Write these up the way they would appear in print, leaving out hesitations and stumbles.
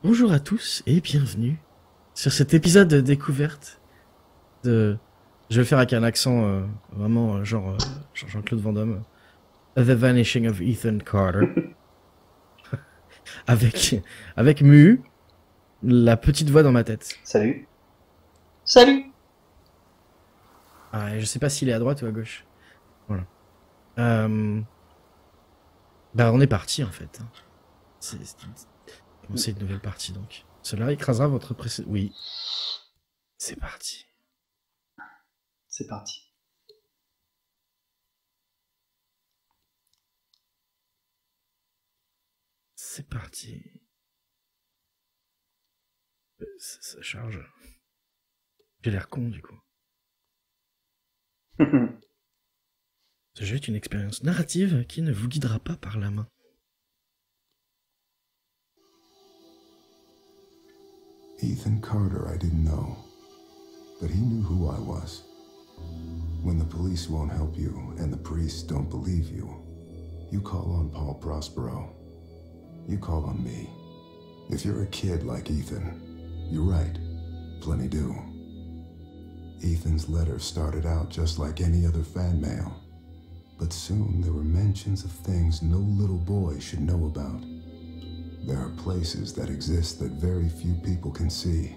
Bonjour à tous et bienvenue sur cet épisode de découverte de... Je vais le faire avec un accent vraiment genre Jean-Claude Van Damme. The Vanishing of Ethan Carter. Avec Mu, la petite voix dans ma tête. Salut. Salut. Ah, je sais pas s'il est à droite ou à gauche. Voilà. Bah on est parti en fait. C'est une nouvelle partie donc. Cela écrasera votre précédent. Oui. C'est parti. C'est parti. C'est parti. Ça charge. J'ai l'air con du coup. Ce jeu est une expérience narrative qui ne vous guidera pas par la main. Ethan Carter, I didn't know, but he knew who I was. When the police won't help you and the priests don't believe you, you call on Paul Prospero. You call on me. If you're a kid like Ethan, you're right. Plenty do. Ethan's letter started out just like any other fan mail. But soon there were mentions of things no little boy should know about. There are places that exist that very few people can see.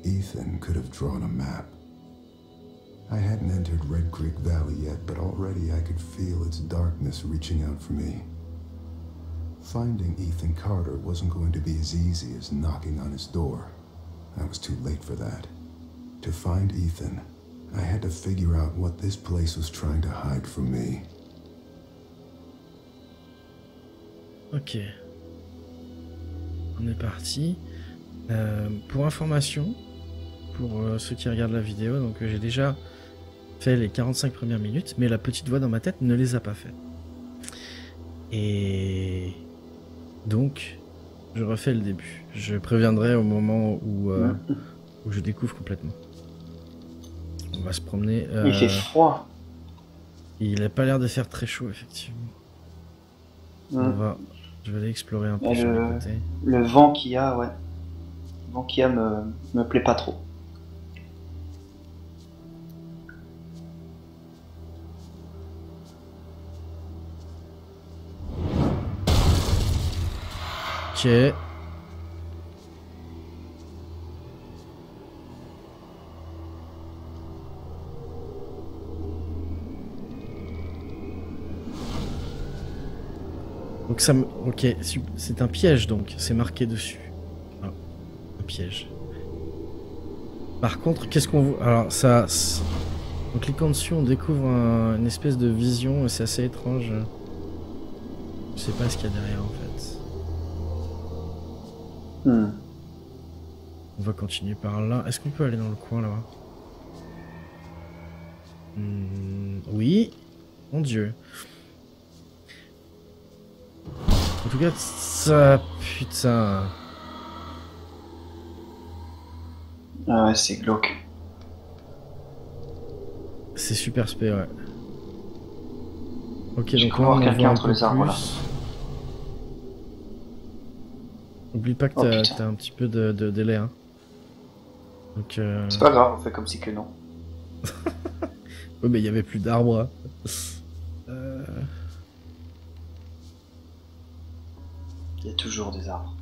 Ethan could have drawn a map. I hadn't entered Red Creek Valley yet, but already I could feel its darkness reaching out for me. Finding Ethan Carter wasn't going to be as easy as knocking on his door. I was too late for that. To find Ethan, I had to figure out what this place was trying to hide from me. Ok. On est parti. Pour information, pour ceux qui regardent la vidéo, donc j'ai déjà fait les 45 premières minutes, mais la petite voix dans ma tête ne les a pas fait. Et donc, je refais le début. Je préviendrai au moment où je découvre complètement. On va se promener. Il fait froid. Il n'a pas l'air de faire très chaud, effectivement. Je vais aller explorer un peu Et sur les côtés. le vent qu'il y a, ouais. Le vent qu'il y a me plaît pas trop. Ok. Donc ça me... Ok, c'est un piège donc, c'est marqué dessus. Ah, un piège. Par contre, qu'est-ce qu'on voit? Alors ça... En cliquant dessus, on découvre une espèce de vision, c'est assez étrange. Je sais pas ce qu'il y a derrière en fait. On va continuer par là. Est-ce qu'on peut aller dans le coin là-bas? Oui. Mon Dieu. En tout cas, ça... Putain... Ah ouais, c'est glauque. C'est super spé, ouais. Ok, Je donc crois là, on voir en quelqu'un voit un entre peu les arbres, là. plus. Oublie pas que Oh, t'as putain. un petit peu de délai, hein. Donc, C'est pas grave, on fait comme si que non. Ouais, mais il y avait plus d'arbres. Il y a toujours des arbres.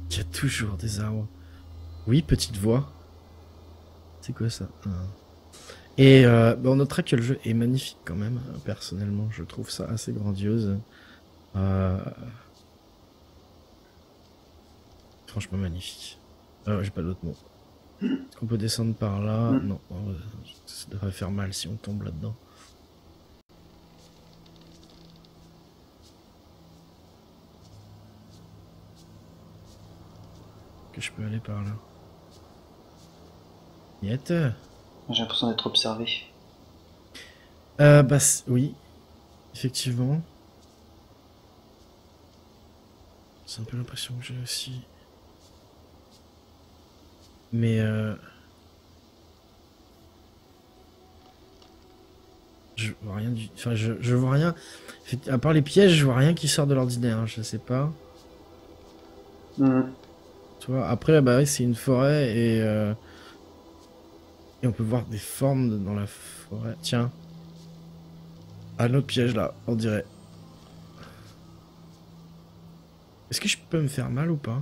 Il y a toujours des arbres. Oui, petite voix. C'est quoi ça? Et on notera que le jeu est magnifique quand même. Personnellement, je trouve ça assez grandiose. Franchement magnifique. J'ai pas d'autres mots. Est-ce qu'on peut descendre par là? Non, ça devrait faire mal si on tombe là-dedans. Que je peux aller par là. Niet. J'ai l'impression d'être observé. Oui. Effectivement. C'est un peu l'impression que j'ai aussi. Mais je vois rien du... Enfin, je vois rien... À part les pièges, je vois rien qui sort de l'ordinaire, hein, je sais pas. toi. Après, bah oui, c'est une forêt et on peut voir des formes dans la forêt. Tiens. Un autre piège là, on dirait. Est-ce que je peux me faire mal ou pas?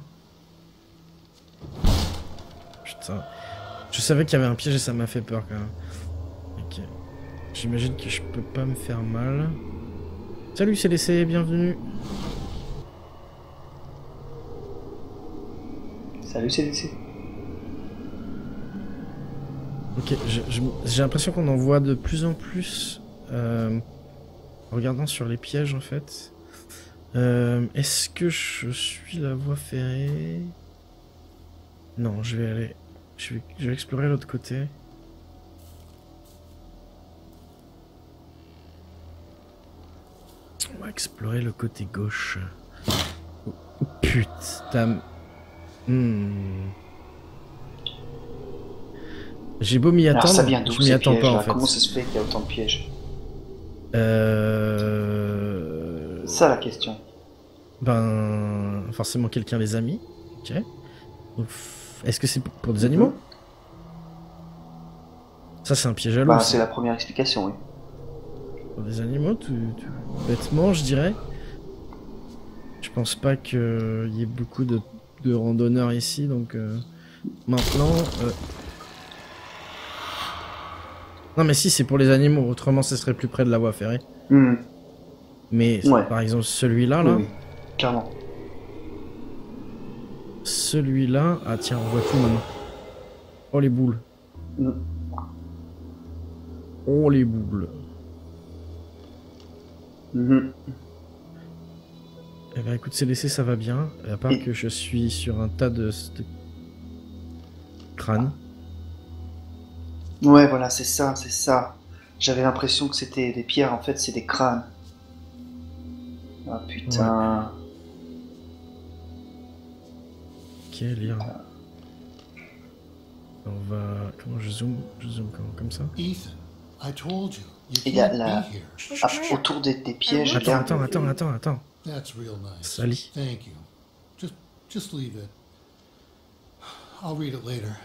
Putain. Je savais qu'il y avait un piège et ça m'a fait peur quand même. Ok. J'imagine que je peux pas me faire mal. Salut CDC, bienvenue. Salut CDC. Ok, j'ai l'impression qu'on en voit de plus en plus en regardant sur les pièges en fait. Est-ce que je suis la voie ferrée? Non, je vais aller... Je vais explorer l'autre côté. On va explorer le côté gauche. Oh, putain. J'ai beau m'y attendre, Alors ça vient d'où je m'y ces attends pièges pas en là? fait. Comment ça se fait qu'il y a autant de pièges? C'est ça la question. Ben, forcément quelqu'un les a mis. Ok. Donc, est-ce que c'est pour des animaux? Ça c'est un piège à loup. Bah, ça. c'est la première explication, oui. Pour des animaux, tout bêtement, je dirais. Je pense pas qu'il y ait beaucoup de randonneurs ici, donc maintenant... Non mais si, c'est pour les animaux, autrement ce serait plus près de la voie ferrée. Mais Ouais. par exemple celui-là, là, Oui, clairement. celui-là... Ah tiens, on voit tout maintenant. Oh les boules. Oh les boules. Eh ben écoute, c'est laissé, ça va bien. À part que je suis sur un tas de crânes. Ouais, voilà, c'est ça, c'est ça. J'avais l'impression que c'était des pierres, en fait, c'est des crânes. Ah putain. Ok, lire. On va... Comment je zoome? Je zoome comme ça. Ethan, I told you. Il y a la... autour des pièges. Attends. That's real nice. Sally. Thank you. Just leave it. I'll read it later.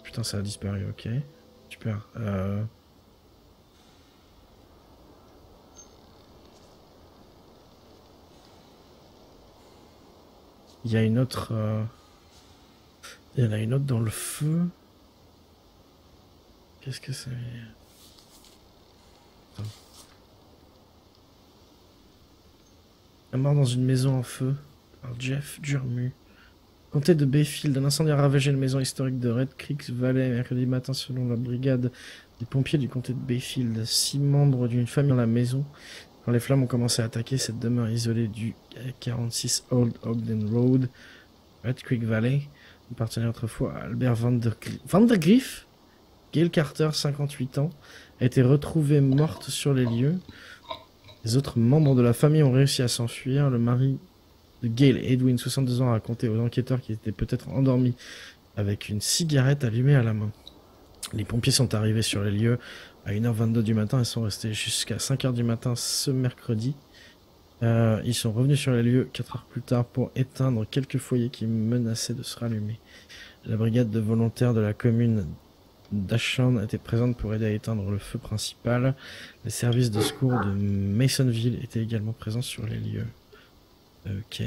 Putain, ça a disparu, ok. Super. Il y a une autre... Il y en a une autre dans le feu. Qu'est-ce que c'est? La mort dans une maison en feu par Jeff Durmu. Comté de Bayfield, un incendie a ravagé une maison historique de Red Creek Valley mercredi matin selon la brigade des pompiers du comté de Bayfield. 6 membres d'une famille dans la maison. Quand les flammes ont commencé à attaquer cette demeure isolée du 46 Old Ogden Road, Red Creek Valley, appartenait autrefois à Albert Vandergriff. Gail Carter, 58 ans, a été retrouvée morte sur les lieux. Les autres membres de la famille ont réussi à s'enfuir. Le mari de Gail, Edwin, 62 ans, a raconté aux enquêteurs qu'il était peut-être endormi avec une cigarette allumée à la main. Les pompiers sont arrivés sur les lieux à 1h22 du matin et sont restés jusqu'à 5h du matin ce mercredi. Ils sont revenus sur les lieux 4 heures plus tard pour éteindre quelques foyers qui menaçaient de se rallumer. La brigade de volontaires de la commune d'Ashland était présente pour aider à éteindre le feu principal. Les services de secours de Masonville étaient également présents sur les lieux. Ok.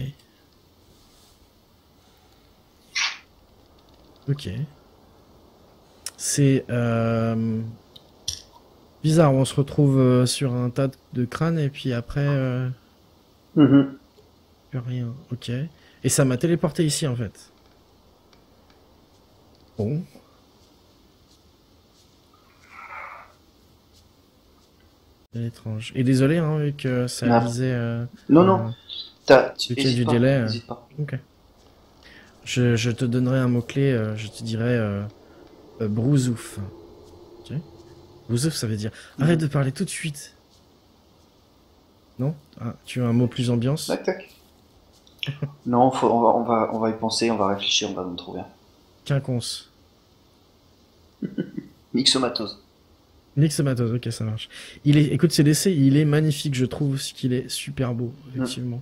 Ok. C'est bizarre, on se retrouve sur un tas de crânes et puis après... Plus rien, ok. Et ça m'a téléporté ici en fait. Bon. C'est étrange. Et désolé, hein, vu que ça disait... non. Vu qu'il y a du délai. Ok. Je te donnerai un mot-clé, je te dirai brousouf. Ok. Brousouf, ça veut dire arrête de parler tout de suite. Non? Ah, tu as un mot plus ambiance? Tac. Non, on va y penser, on va réfléchir, on va nous trouver. Quinconce. Myxomatose. Nixamatos, ok, ça marche. Écoute, c'est l'essai, il est magnifique, je trouve aussi qu'il est super beau, effectivement.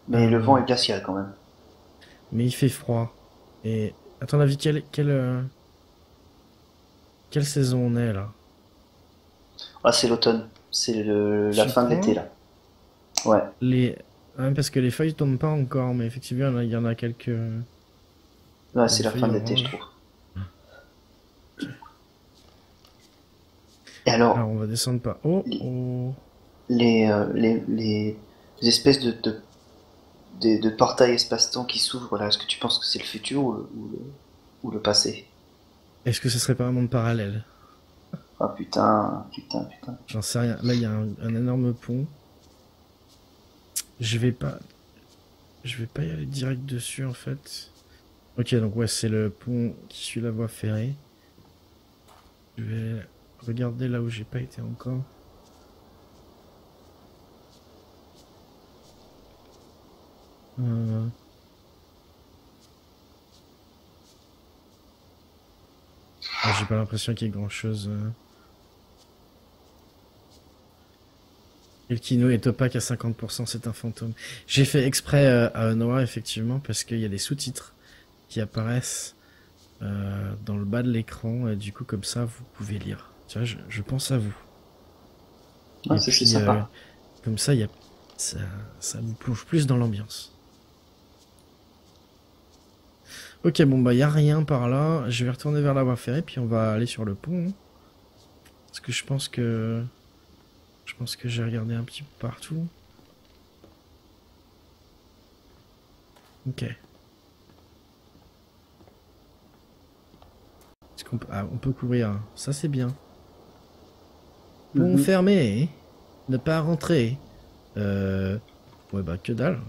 Mais le vent est glacial quand même. Mais il fait froid. Et à ton avis, quelle saison on est là? Ah, c'est l'automne. C'est la Tu fin de crois l'été là. Ouais. Parce que les feuilles tombent pas encore, mais effectivement, il y en a quelques. Ouais, c'est la feuilles fin de l'été, je oranges. trouve. Et alors, Alors, on va descendre pas. Oh, les, oh. les espèces de portails espace-temps qui s'ouvrent là, est-ce que tu penses que c'est le futur ou le passé? Est-ce que ce serait pas un monde parallèle? Ah putain. J'en sais rien. Là, il y a un énorme pont. Je vais pas y aller direct dessus en fait. Ok, donc ouais, c'est le pont qui suit la voie ferrée. Je vais regarder là où j'ai pas été encore. Ah, j'ai pas l'impression qu'il y ait grand chose. El Kino est opaque à 50%, c'est un fantôme. J'ai fait exprès à noir effectivement parce qu'il y a des sous-titres qui apparaissent dans le bas de l'écran et du coup comme ça vous pouvez lire. Tu vois, je pense à vous. Ah, Et c'est puis sympa. comme ça, ça vous plonge plus dans l'ambiance. Ok, bon bah y a rien par là. Je vais retourner vers la voie ferrée puis on va aller sur le pont. Hein. Parce que je pense que j'ai regardé un petit peu partout. Ok. Est-ce qu'on peut... Ah, on peut courir. Ça c'est bien. Pont fermé. Ne pas rentrer. Ouais bah que dalle.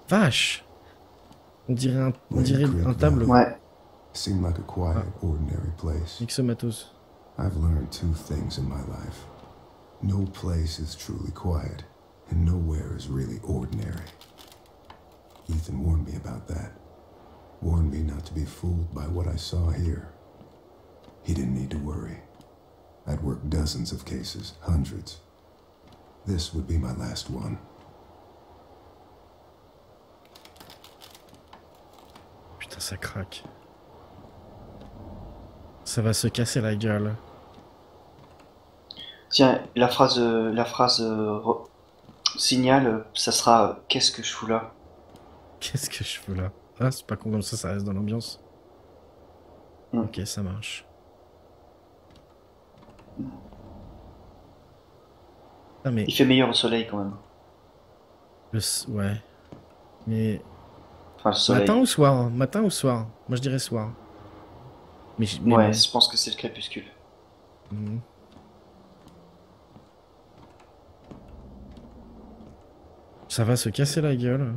Vache. On dirait un tableau. Ouais. Seemed like a quiet, ordinary place. Nixamatos. I've learned two things in my life. No place is truly quiet, and nowhere is really ordinary. Ethan warned me about that. Warned me not to be fooled by what I saw here. He didn't need to worry. I'd worked dozens of cases, hundreds. This would be my last one. Putain, ça craque. Ça va se casser la gueule. Tiens, la phrase signal, ça sera qu'est-ce que je fous là? Qu'est-ce que je fais là? Ah, c'est pas con comme ça reste dans l'ambiance. Ok, ça marche. Ah, mais... Il fait meilleur au soleil quand même. Ouais. Mais... Enfin, le soleil. Matin ou soir? Matin ou soir? Moi je dirais soir. Mais Ouais, bon. je pense que c'est le crépuscule. Mhm. Ça va se casser la gueule.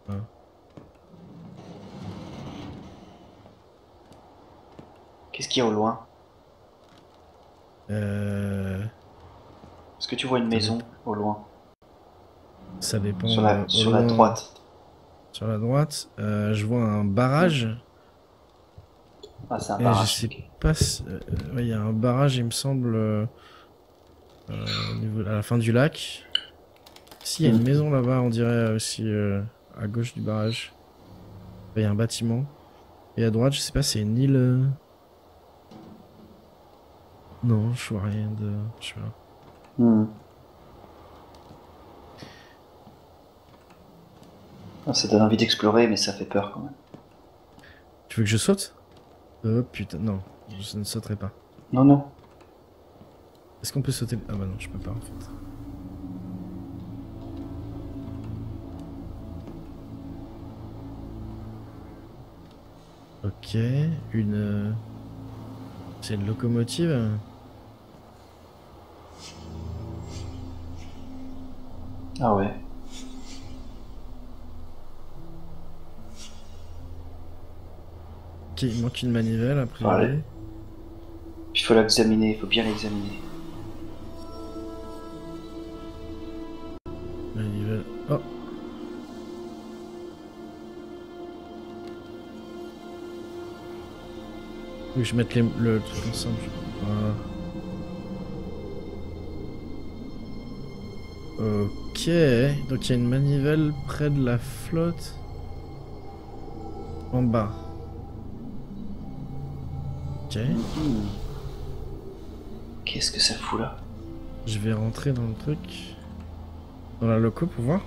Ah. Qu'est-ce qu'il y a au loin? Est-ce que tu vois une maison au loin? Ça dépend. Sur la droite. Sur la droite, je vois un barrage. Ah, c'est un Et barrage. je sais pas si... ouais, il y a un barrage, il me semble, au niveau, à la fin du lac. Si, il y a une maison là-bas, on dirait aussi à gauche du barrage. Il y a un bâtiment. Et à droite, je sais pas, c'est une île... Non, je vois rien de... Je vois. Ah, ça donne envie d'explorer, mais ça fait peur quand même. Tu veux que je saute? Oh putain, non, je ne sauterai pas. Non, non. Est-ce qu'on peut sauter? Ah bah non, je peux pas en fait. Ok, une... C'est une locomotive. Ah ouais. Ok, il manque une manivelle a priori. Allez. Il faut l'examiner, il faut bien l'examiner. Manivelle. Oh. Faut que je mette le truc ensemble. Ok, donc il y a une manivelle près de la flotte. En bas. Ok. Qu'est-ce que ça fout là? Je vais rentrer dans le truc. Dans la loco pour voir.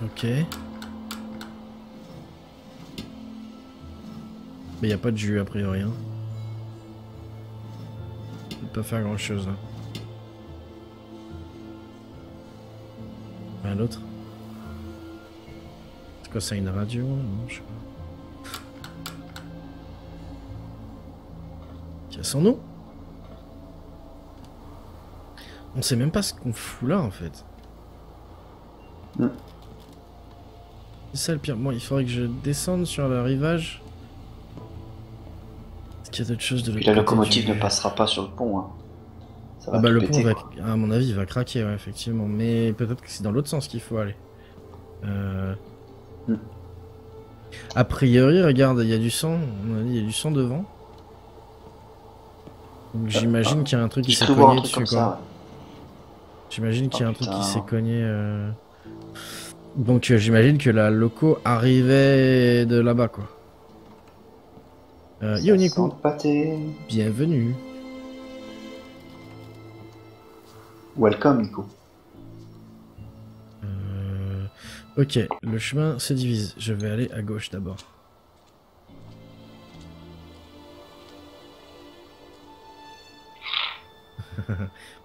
Ok. Mais il n'y a pas de jus a priori. Hein. Je peux pas faire grand chose là. Un autre. C'est quoi ça, une radio? Non, je sais pas. Cassons-nous. On sait même pas ce qu'on fout là en fait. C'est ça le pire. Bon, il faudrait que je descende sur le rivage. Est-ce qu'il y a d'autres choses de l'autre Puis la côté locomotive du- ne passera pas sur le pont. Hein. Ça va Ah bah tout le péter, pont va, quoi. à mon avis, il va craquer, ouais, effectivement. Mais peut-être que c'est dans l'autre sens qu'il faut aller. A priori, regarde, il y a du sang. On a dit, il y a du sang devant. Donc j'imagine qu'il y a un truc qui J'ai s'est cru voir un cogné truc dessus, comme quoi. ça. J'imagine qu'il y a un truc qui putain. s'est cogné. Donc j'imagine que la loco arrivait de là-bas, quoi. Ouais. Yo Ça Nico, sent le pâté. bienvenue. Welcome, Nico. Ok, le chemin se divise. Je vais aller à gauche d'abord.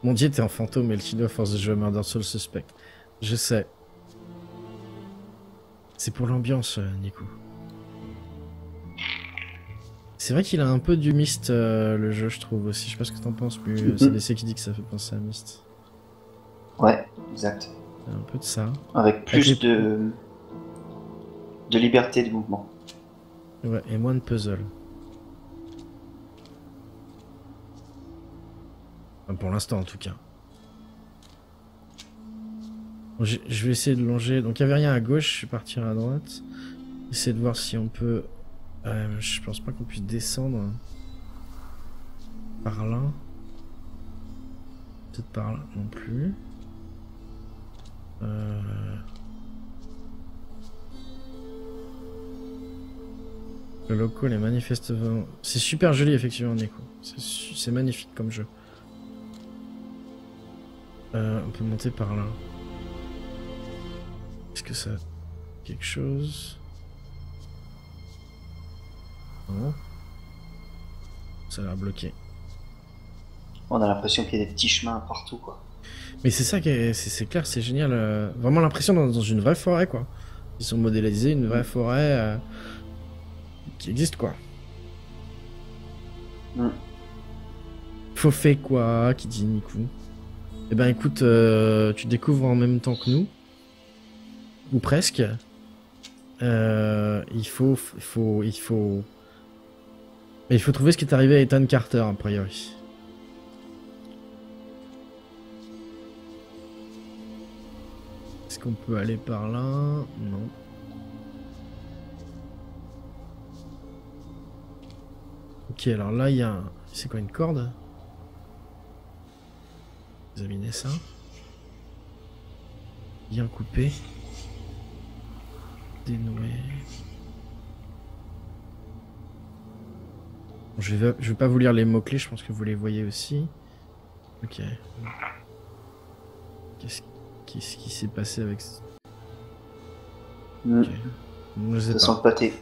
Mon dieu, t'es en fantôme et le chino à force de jouer à Murder Soul Suspect. Je sais. C'est pour l'ambiance, Nico. C'est vrai qu'il a un peu du Myst, le jeu, je trouve aussi. Je sais pas ce que t'en penses, mais c'est DC qui dit que ça fait penser à Myst. Ouais, exact. Un peu de ça. Avec plus Avec les- de liberté de mouvement. Ouais, et moins de puzzle. Enfin, pour l'instant, en tout cas. Bon, je vais essayer de longer. Donc, il n'y avait rien à gauche, je vais partir à droite. Essayer de voir si on peut... je pense pas qu'on puisse descendre par là. Peut-être par là non plus. Le local est manifestement... C'est super joli, effectivement, Nico. C'est magnifique comme jeu. On peut monter par là. Est-ce que ça... quelque chose? Non. Ça a l'air bloqué. On a l'impression qu'il y a des petits chemins partout, quoi. Mais c'est ça qui est... C'est clair, c'est génial. Vraiment l'impression dans une vraie forêt, quoi. Ils sont modélisés, une vraie forêt qui existe, quoi. Faut faire quoi, qui dit Nico? Eh ben écoute, tu découvres en même temps que nous. Ou presque. Il faut trouver ce qui est arrivé à Ethan Carter, a priori. Est-ce qu'on peut aller par là? Non. Ok, alors là, il y a un... C'est quoi, une corde? Examiner ça. Bien coupé. Dénoué. Bon, je vais pas vous lire les mots-clés, je pense que vous les voyez aussi. Ok. Qu'est-ce qui s'est passé avec... Ok. Je sais Ça sent pas. le pâté.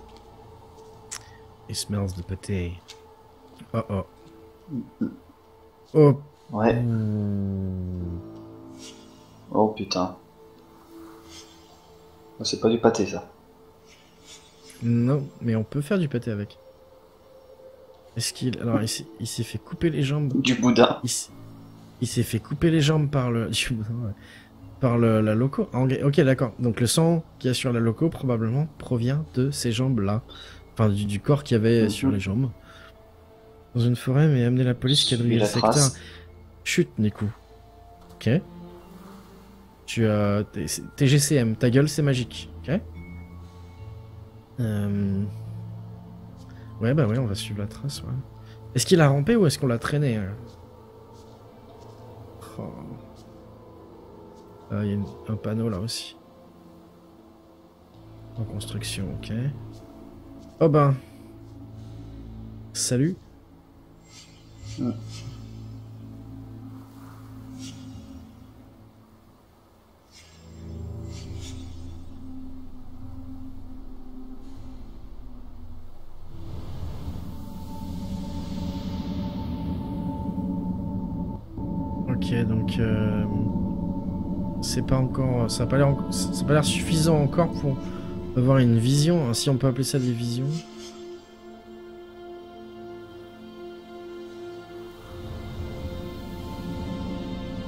It smells the pâté. Oh oh. Oh. Ouais. Ouh. Oh putain. C'est pas du pâté, ça. Non, mais on peut faire du pâté avec. Est-ce qu'il... Alors, il s'est fait couper les jambes. Du boudin. Il s'est fait couper les jambes par le... par la loco. Ok, d'accord. Donc le sang qu'il y a sur la loco, probablement, provient de ces jambes-là. Enfin, du corps qu'il y avait sur les jambes. Dans une forêt, mais amener la police quadriller le la secteur. trace. Chut, Nico. Ok. T'es GCM, ta gueule c'est magique, ok? Ouais, bah ouais, on va suivre la trace, ouais. Est-ce qu'il a rampé ou est-ce qu'on l'a traîné? Oh. Il y a un panneau là aussi. En construction, ok. Oh ben. Salut. Ok, donc c'est pas encore, ça a pas l'air suffisant encore pour avoir une vision, si on peut appeler ça des visions.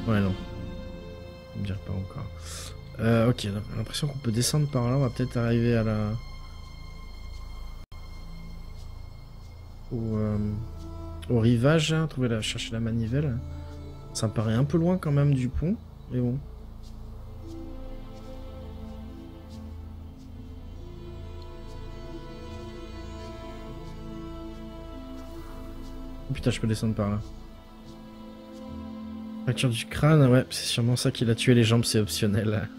Ouais, non. On me dire pas encore. Ok, j'ai l'impression qu'on peut descendre par là, on va peut-être arriver à la... Au rivage, là, chercher la manivelle. Ça me paraît un peu loin quand même du pont, mais bon. Oh, putain, je peux descendre par là. Fracture du crâne, ouais, c'est sûrement ça qui l'a tué, les jambes, c'est optionnel.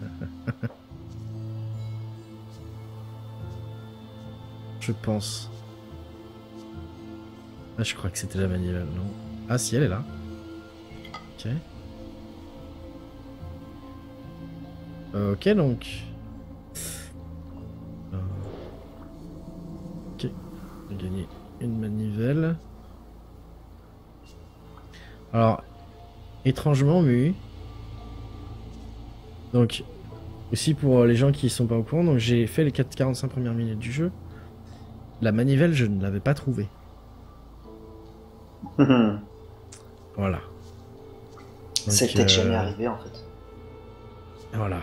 Je pense. Ah, je crois que c'était la manivelle, non? Ah si, elle est là. Ok. Ok, donc. Ok. On a gagné une manivelle. Alors, étrangement, Mu. Donc, aussi pour les gens qui sont pas au courant, donc j'ai fait les 45 premières minutes du jeu. La manivelle, je ne l'avais pas trouvée. Voilà. C'est peut-être jamais arrivé en fait. Voilà.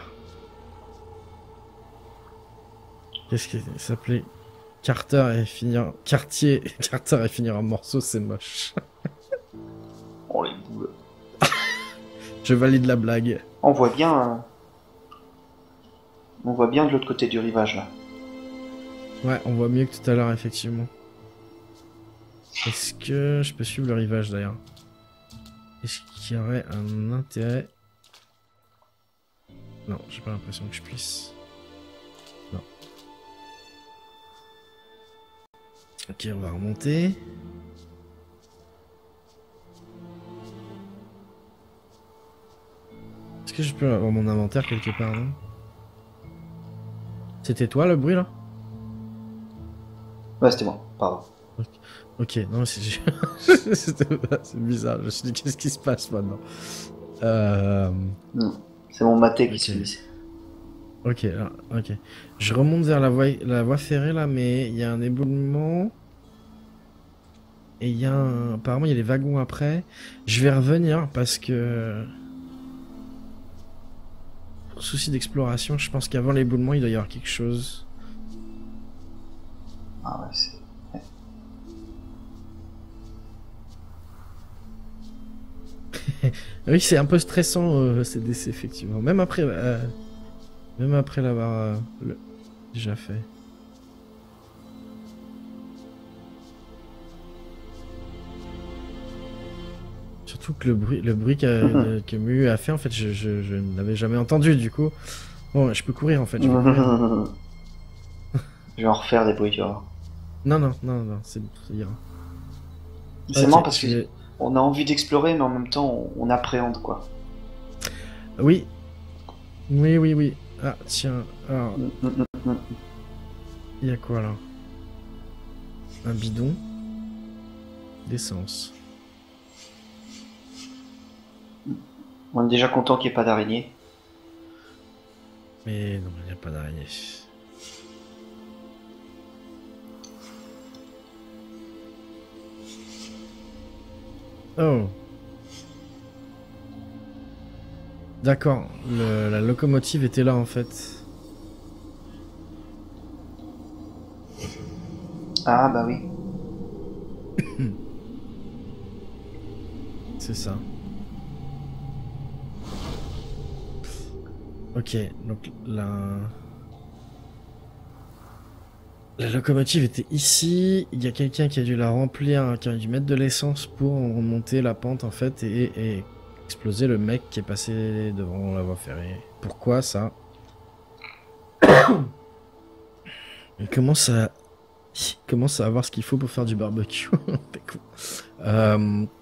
Qu'est-ce qu'il s'appelait? Carter et finir... Cartier. Carter et finir en morceaux, c'est moche. Oh les boules. Je valide la blague. On voit bien... On voit bien de l'autre côté du rivage là. Ouais, on voit mieux que tout à l'heure, effectivement. Est-ce que je peux suivre le rivage d'ailleurs? Est-ce qu'il y aurait un intérêt? Non, j'ai pas l'impression que je puisse. Non. Ok, on va remonter. Est-ce que je peux avoir mon inventaire quelque part, non? C'était toi le bruit là? Ouais, c'était moi, pardon. Ok, non, c'est bizarre. Je me suis dit, qu'est-ce qui se passe maintenant? Non, c'est mon maté qui Ok. se glisse. Ok, là, ok. Je remonte vers la voie ferrée là, mais il y a un éboulement. Et il y a un... Apparemment, il y a les wagons après. Je vais revenir parce que... Pour souci d'exploration, je pense qu'avant l'éboulement, il doit y avoir quelque chose. Ah ouais, c'est... Oui, c'est un peu stressant ces décès, effectivement. Même après l'avoir déjà fait. Surtout que le bruit que Mu a fait, en fait, je ne l'avais jamais entendu, du coup. Bon, je peux courir, en fait. Je peux courir. Je vais en refaire des bruits, tu vois. Non, c'est ira. C'est Ok, marrant parce que on a envie d'explorer, mais en même temps, on appréhende, quoi. Oui. Oui. Ah, tiens. Alors, il y a quoi, là? Un bidon. D'essence. On est déjà content qu'il n'y ait pas d'araignée. Mais non, il n'y a pas d'araignée. Oh. D'accord, la locomotive était là en fait. Ah bah oui. C'est ça. Ok, donc la locomotive était ici. Il y a quelqu'un qui a dû la remplir, qui a dû mettre de l'essence pour remonter la pente en fait et exploser le mec qui est passé devant la voie ferrée. Pourquoi ça? Il commence à avoir ce qu'il faut pour faire du barbecue. C'est cool.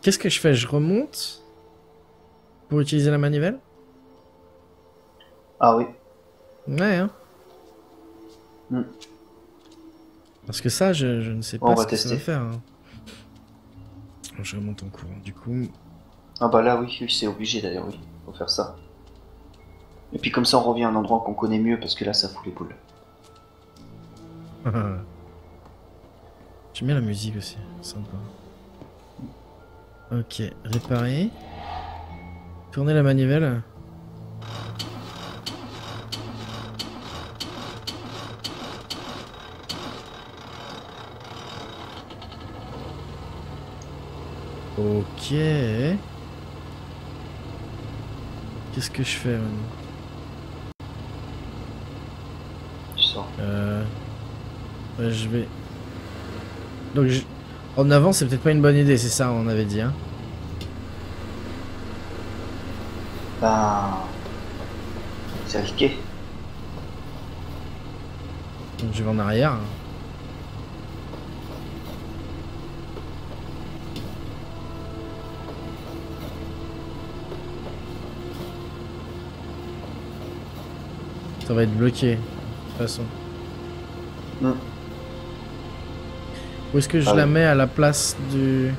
Qu'est-ce que je fais? Je remonte pour utiliser la manivelle? Ah oui. Ouais, hein. Hmm. Parce que ça, je ne sais On pas va ce que ça va tester. faire. Hein. Je remonte en courant. Du coup, Ah bah là, oui, oui, c'est obligé d'ailleurs, oui. Faut faire ça. Et puis comme ça, on revient à un endroit qu'on connaît mieux, parce que là, ça fout les boules. j'aime bien la musique aussi. Sympa. Ok, réparer. Tourner la manivelle. Ok. Qu'est-ce que je fais maintenant? Tu sors. Ouais, je vais. Donc, en avant, c'est peut-être pas une bonne idée, c'est ça, on avait dit. Hein. Ben... C'est risqué. Donc, je vais en arrière. Hein. Ça va être bloqué, de toute façon. Hmm. Où est-ce que je Ah la oui. mets à la place du...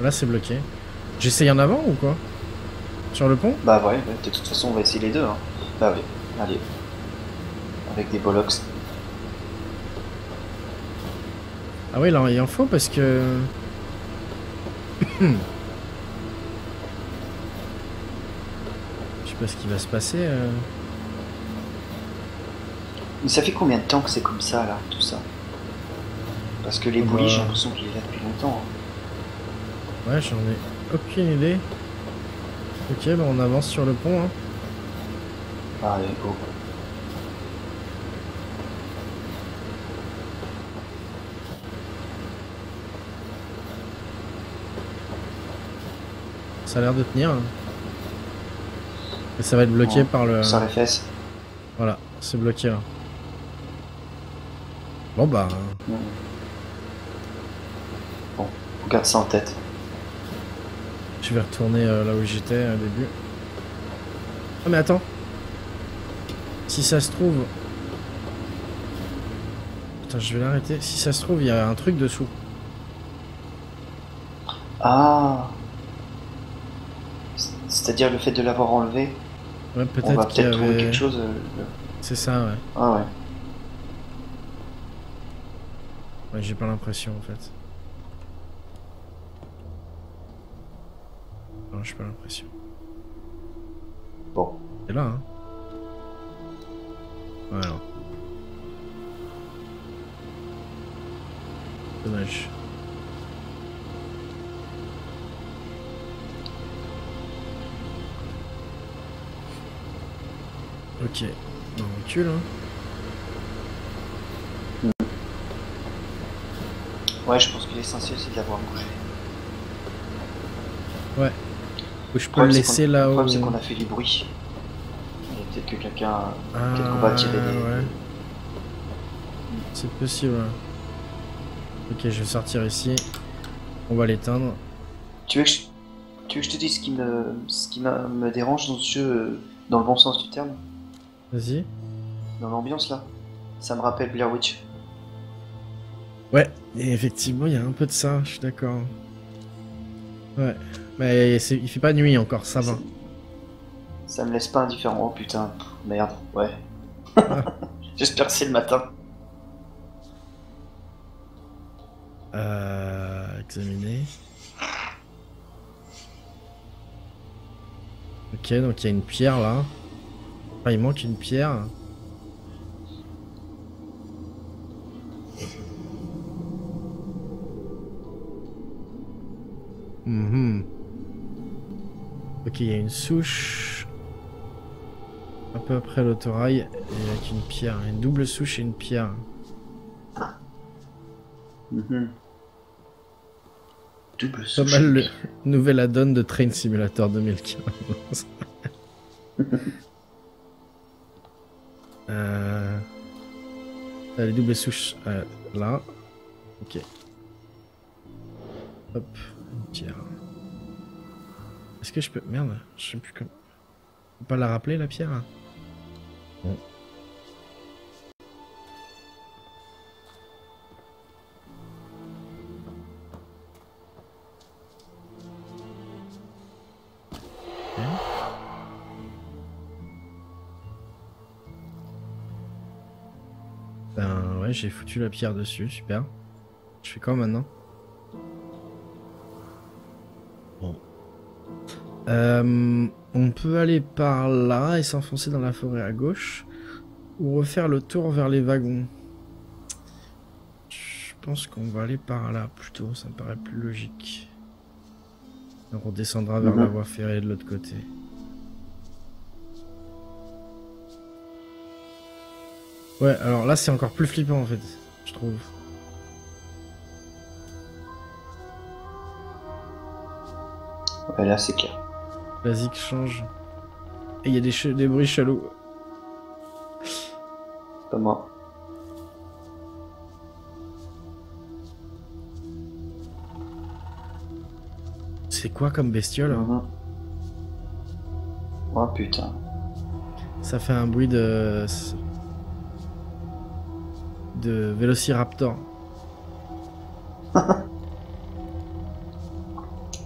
Là, c'est bloqué. J'essaye en avant ou quoi? Sur le pont? Bah ouais, ouais, de toute façon, on va essayer les deux, hein. Bah oui, allez. Avec des bollocks. Ah oui, là, il en faut parce que... Je sais pas ce qui va se passer. Mais ça fait combien de temps que c'est comme ça, là, tout ça? Parce que les Oh boulis, j'ai bah... l'impression qu'il est là depuis longtemps. Hein. Ouais, j'en ai aucune idée. Ok, bah on avance sur le pont. Hein. Allez, go. Ça a l'air de tenir. Hein. Et ça va être bloqué Bon, par le... sur les fesses. Voilà, c'est bloqué là. Bon bah... Hmm. Bon, on garde ça en tête. Je vais retourner là où j'étais au début. Ah mais attends. Si ça se trouve... Putain, je vais l'arrêter. Si ça se trouve, il y a un truc dessous. Ah, c'est-à-dire le fait de l'avoir enlevé, Ouais, on va peut-être qu'il y peut-être trouver avait... quelque chose. C'est ça, ouais. Ah ouais. Ouais, j'ai pas l'impression en fait. Non, j'ai pas l'impression. Bon. C'est là, hein. Ouais, non. Dommage. Ok. On recule, hein. Ouais, je pense que l'essentiel c'est de l'avoir bougé. Ouais. Ou je peux le laisser là Le où... problème c'est qu'on a fait du bruit. Et peut-être que quelqu'un. Peut-être qu'on Ah, va tirer des. ouais. C'est possible. Ouais. Ok, je vais sortir ici. On va l'éteindre. Tu veux que je... tu veux que je te dise ce qui me dérange dans ce jeu, dans le bon sens du terme, Vas-y. dans l'ambiance là? Ça me rappelle Blair Witch. Ouais, et effectivement, il y a un peu de ça, je suis d'accord. Ouais. Mais il fait pas nuit encore, ça va. Ça me laisse pas indifférent. Oh putain, merde, ouais. Ah. J'espère que c'est le matin. Examiner. Ok, donc il y a une pierre là. Enfin, il manque une pierre. Mhm. Ok, il y a une souche. Un peu après l'autorail, et avec une pierre. Une double souche et une pierre. Mhm. Double Pas souche. mal le nouvel add-on de Train Simulator 2015. Les doubles souches là. Ok. Hop, une pierre. Est-ce que je peux... Merde, je sais plus comment... Faut pas la rappeler la pierre? Bon. Ok. Ben ouais, j'ai foutu la pierre dessus, super. Je fais quoi maintenant? Bon. On peut aller par là et s'enfoncer dans la forêt à gauche. Ou refaire le tour vers les wagons. Je pense qu'on va aller par là plutôt, ça me paraît plus logique. Donc on descendra vers la voie ferrée de l'autre côté. Ouais, alors là c'est encore plus flippant en fait, je trouve. Ouais, là, c'est clair. La zik change. Et il y a des bruits chalous. Pas moi. C'est quoi comme bestiole? Oh putain. Ça fait un bruit de Vélociraptor.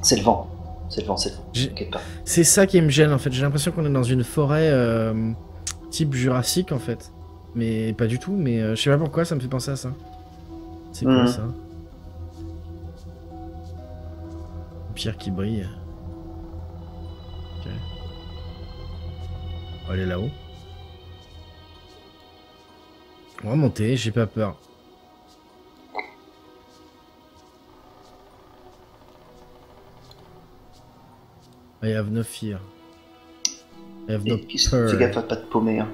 C'est le vent. C'est le vent, c'est le vent. T'inquiète pas. C'est ça qui me gêne en fait. J'ai l'impression qu'on est dans une forêt type Jurassique en fait. Mais pas du tout. Mais je sais pas pourquoi ça me fait penser à ça. C'est quoi ça? Une pierre qui brille. Ok. On va aller là-haut. On va monter, j'ai pas peur. I have no fear. I have no peur. Fais gaffe à pas te paumer. Hein.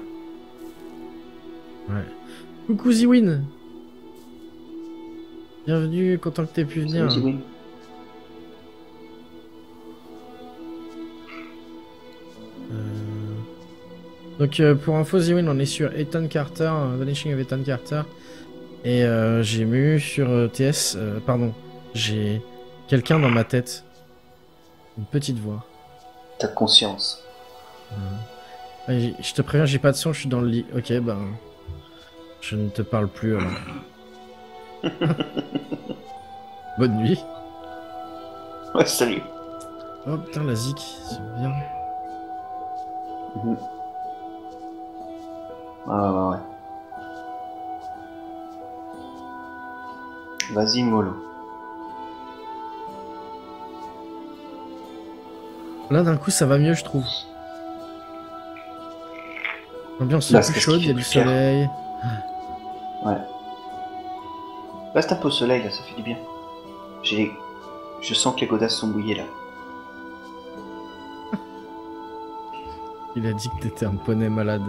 Ouais. Coucou Ziwin. Bienvenue, content que t'aies pu venir. Salut, Ziwin. Donc pour info Ziwin, on est sur Ethan Carter, Vanishing of Ethan Carter. Et j'ai mu sur TS, pardon, j'ai quelqu'un dans ma tête. Une petite voix. Ta conscience. Ouais, je te préviens, j'ai pas de son, je suis dans le lit. Ok, ben... Je ne te parle plus alors. Bonne nuit. Ouais, salut. Oh putain, la zik, c'est bien. Ouais. Vas-y, mollo. Là, d'un coup, ça va mieux, je trouve. L'ambiance Là, est plus c'est chaude, il y a du soleil. Ouais. Reste un peu au soleil, là, ça fait du bien. Je sens que les godasses sont mouillées, là. Il a dit que t'étais un poney malade.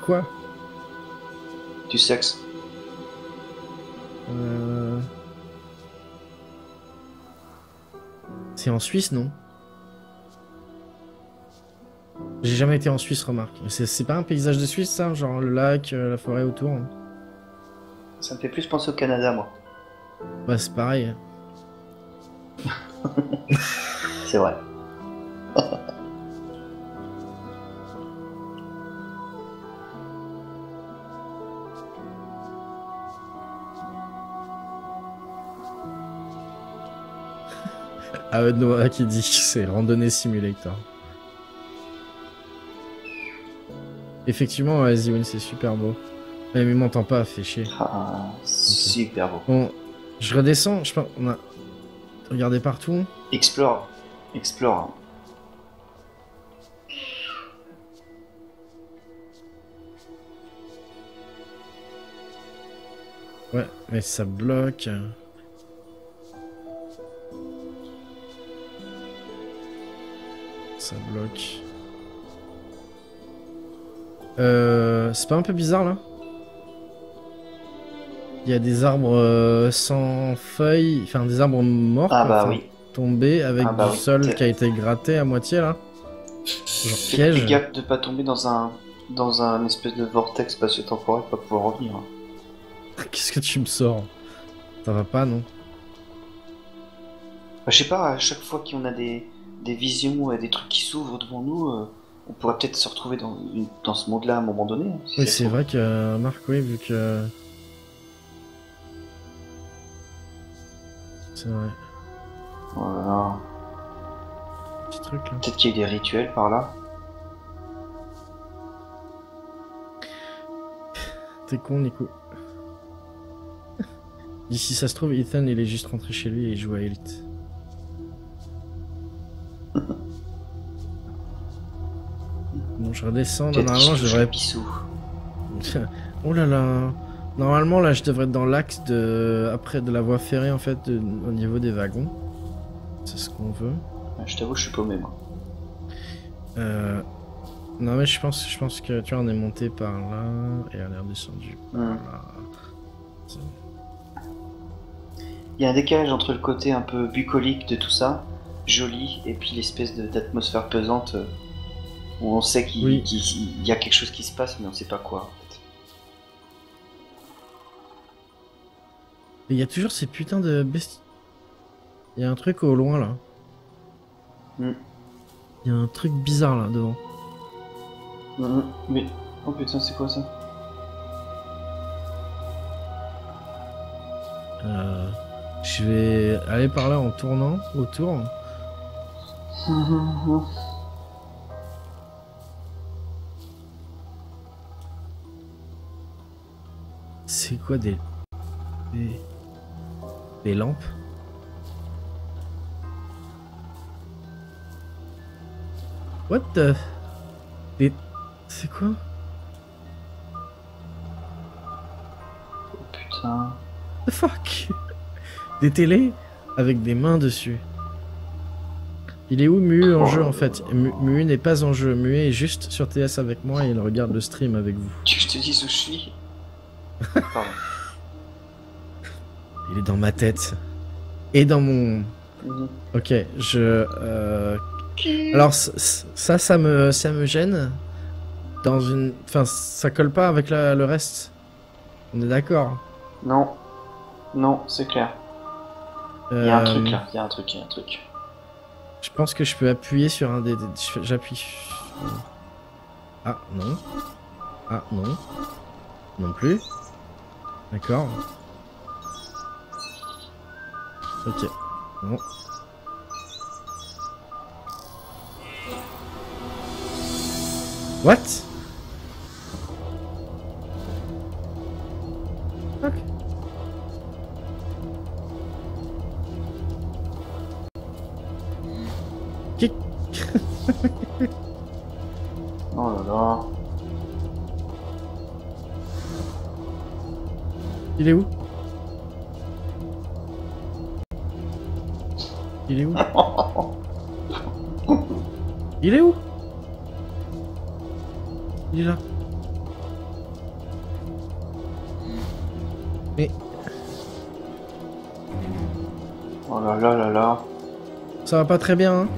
Quoi? Du sexe. C'est en Suisse, non? J'ai jamais été en Suisse, remarque. C'est pas un paysage de Suisse, ça? Genre le lac, la forêt autour? Ça me fait plus penser au Canada, moi. Bah, c'est pareil. C'est vrai. Noah qui dit que c'est randonnée simulator. Effectivement, Ziwin, c'est super beau. Mais il m'entend pas, fait chier. Ah, super beau. Bon, je redescends, je pense on a regardé partout. Explore. Ouais, mais ça bloque. Ça bloque. C'est pas un peu bizarre là? Il y a des arbres sans feuilles, enfin des arbres morts Ah quoi, bah enfin, oui. tombés avec Ah bah du oui. sol qui a été gratté à moitié là. Genre Fais piège. gaffe de pas tomber dans un espèce de vortex spatio-temporel pour pas pouvoir revenir. Qu'est-ce que tu me sors? Ça va pas non? Bah, je sais pas, à chaque fois qu'on a des visions et des trucs qui s'ouvrent devant nous, on pourrait peut-être se retrouver dans ce monde-là à un moment donné. Hein, si Oui ça se c'est trouve. vrai que Marc, oui vu que... C'est vrai. Voilà. Petit truc là. Peut-être qu'il y a eu des rituels par là. T'es con Nico. D'ici ça se trouve Ethan il est juste rentré chez lui et il joue à Elite. Bon je redescends, Peut-être normalement qu'il je touche devrais... le pissou. Oh là là. Normalement là je devrais être dans l'axe de... après de la voie ferrée en fait au niveau des wagons. C'est ce qu'on veut. Ouais, je t'avoue, je suis paumé moi. Non mais je pense que tu vois on est monté par là et on est redescendu par Hmm. là. C'est- Il y a un décalage entre le côté un peu bucolique de tout ça, joli, et puis l'espèce d'atmosphère pesante où on sait qu'il Oui. y a quelque chose qui se passe, mais on sait pas quoi. En fait. Et il y a toujours ces putains de besties. Il y a un truc au loin là. Hmm. Il y a un truc bizarre là devant. Mais oh putain, c'est quoi ça? Je vais aller par là en tournant autour. C'est quoi des lampes? What the... C'est quoi? Oh putain. The fuck? Des télés avec des mains dessus. Il est où Mu en jeu en fait? Mu n'est pas en jeu. Mu est juste sur TS avec moi et il regarde le stream avec vous. Tu veux que je te dise où je suis? Pardon. Il est dans ma tête. Et dans mon... Mhm. Ok, alors ça me gêne. Dans une... Enfin, ça colle pas avec le reste. On est d'accord. Non. Non, c'est clair. Il y a un truc là, il y a un truc. Je pense que je peux appuyer sur un des... J'appuie... Ah, non. Ah, non. Non plus. D'accord. Ok. Bon. What? Fuck. Qui... Oh là là. Il est où? Il est où? Il est où? Il est là. Mais Oh là là là là. ça va pas très bien, hein?